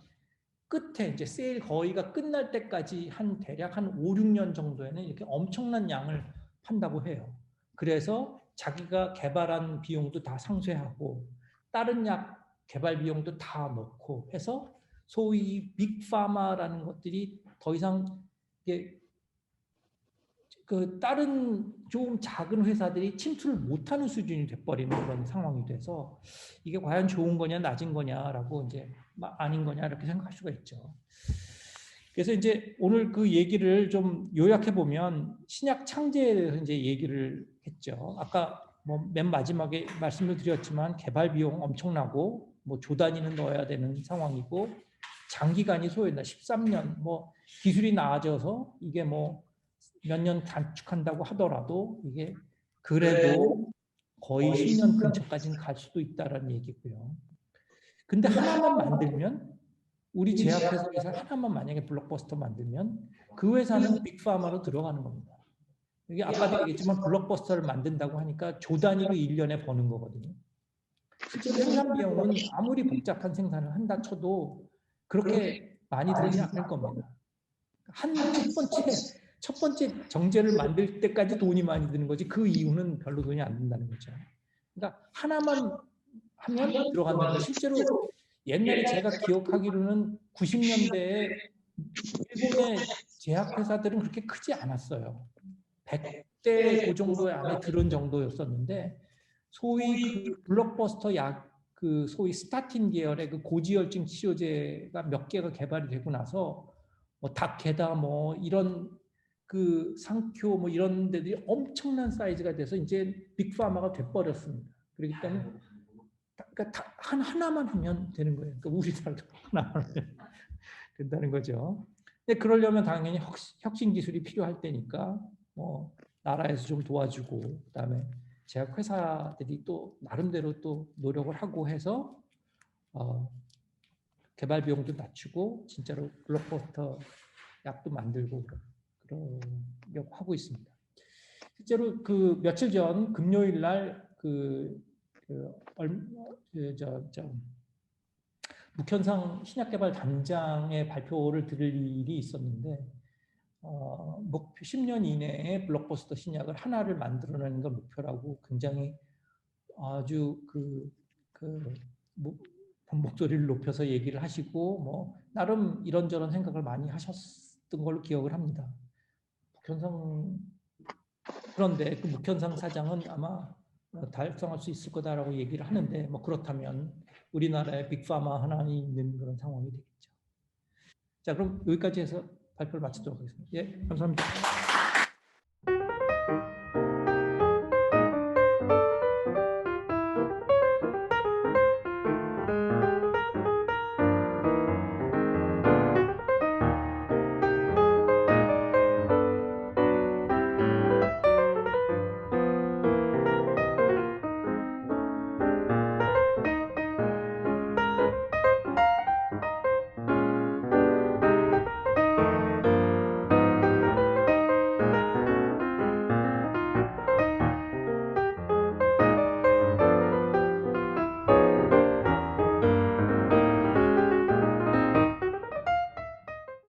끝에 이제 세일 거의가 끝날 때까지 대략 한 5, 6년 정도에는 이렇게 엄청난 양을 판다고 해요. 그래서 자기가 개발한 비용도 다 상쇄하고 다른 약 개발 비용도 다 넣고 해서 소위 빅파마라는 것들이 더 이상 그 다른 좀 작은 회사들이 침투를 못하는 수준이 돼버리는 그런 상황이 돼서 이게 과연 좋은 거냐 낮은 거냐라고 이제 아닌 거냐 이렇게 생각할 수가 있죠. 그래서 이제 오늘 그 얘기를 좀 요약해 보면 신약 창제에 대해서 이제 얘기를 했죠. 아까 뭐 맨 마지막에 말씀을 드렸지만 개발 비용 엄청나고 뭐 조 단위는 넣어야 되는 상황이고 장기간이 소요된다. 13년 뭐 기술이 나아져서 이게 뭐 몇 년 단축한다고 하더라도 이게 그래도 거의 10년 근처까지는 갈 수도 있다라는 얘기고요. 근데 하나만 만들면 우리 제약회사에서 하나만 만약에 블록버스터 만들면 그 회사는 빅파마로 들어가는 겁니다. 이게 아까도 얘기했지만 블록버스터를 만든다고 하니까 조 단위로 1년에 버는 거거든요. 실제로 생산 비용은 아무리 복잡한 생산을 한다 쳐도 그렇게 많이 들지 않을 겁니다. 첫 번째 정제를 만들 때까지 돈이 많이 드는 거지 그 이후는 별로 돈이 안 든다는 거죠. 그러니까 하나만 하면 들어간다는 거. 실제로 옛날에 제가 기억하기로는 90년대에 일본의 제약회사들은 그렇게 크지 않았어요. 100대 그 정도의 안에 들은 정도였었는데 소위 그 블록버스터 약, 그 소위 스타틴 계열의 그 고지혈증 치료제가 몇 개가 개발이 되고 나서 뭐 다케다 뭐 이런 그 상표 뭐 이런 데들이 엄청난 사이즈가 돼서 이제 빅파마가 돼버렸습니다. 그렇기 때문에 그러니까 하나만 하면 되는 거예요. 그러니까 우리나라도 하나만 하면 된다는 거죠. 근데 그러려면 당연히 혁신 기술이 필요할 때니까 뭐 나라에서 좀 도와주고 그다음에 제약 회사들이 또 나름대로 또 노력을 하고 해서 개발 비용도 낮추고 진짜로 블록버스터 약도 만들고 그러려고 하고 있습니다. 실제로 그 며칠 전 금요일 날그 묵현상 신약개발 단장의 발표를 들을 일이 있었는데 목표 10년 이내에 블록버스터 신약을 하나를 만들어내는 걸 목표라고 굉장히 아주 목소리를 높여서 얘기를 하시고 뭐 나름 이런저런 생각을 많이 하셨던 걸로 기억을 합니다. 그런데 그 묵현상 사장은 아마 달성할 수 있을 거다라고 얘기를 하는데 뭐 그렇다면 우리나라에 빅파마 하나 있는 그런 상황이 되겠죠. 자, 그럼 여기까지 해서 발표를 마치도록 하겠습니다. 예, 감사합니다.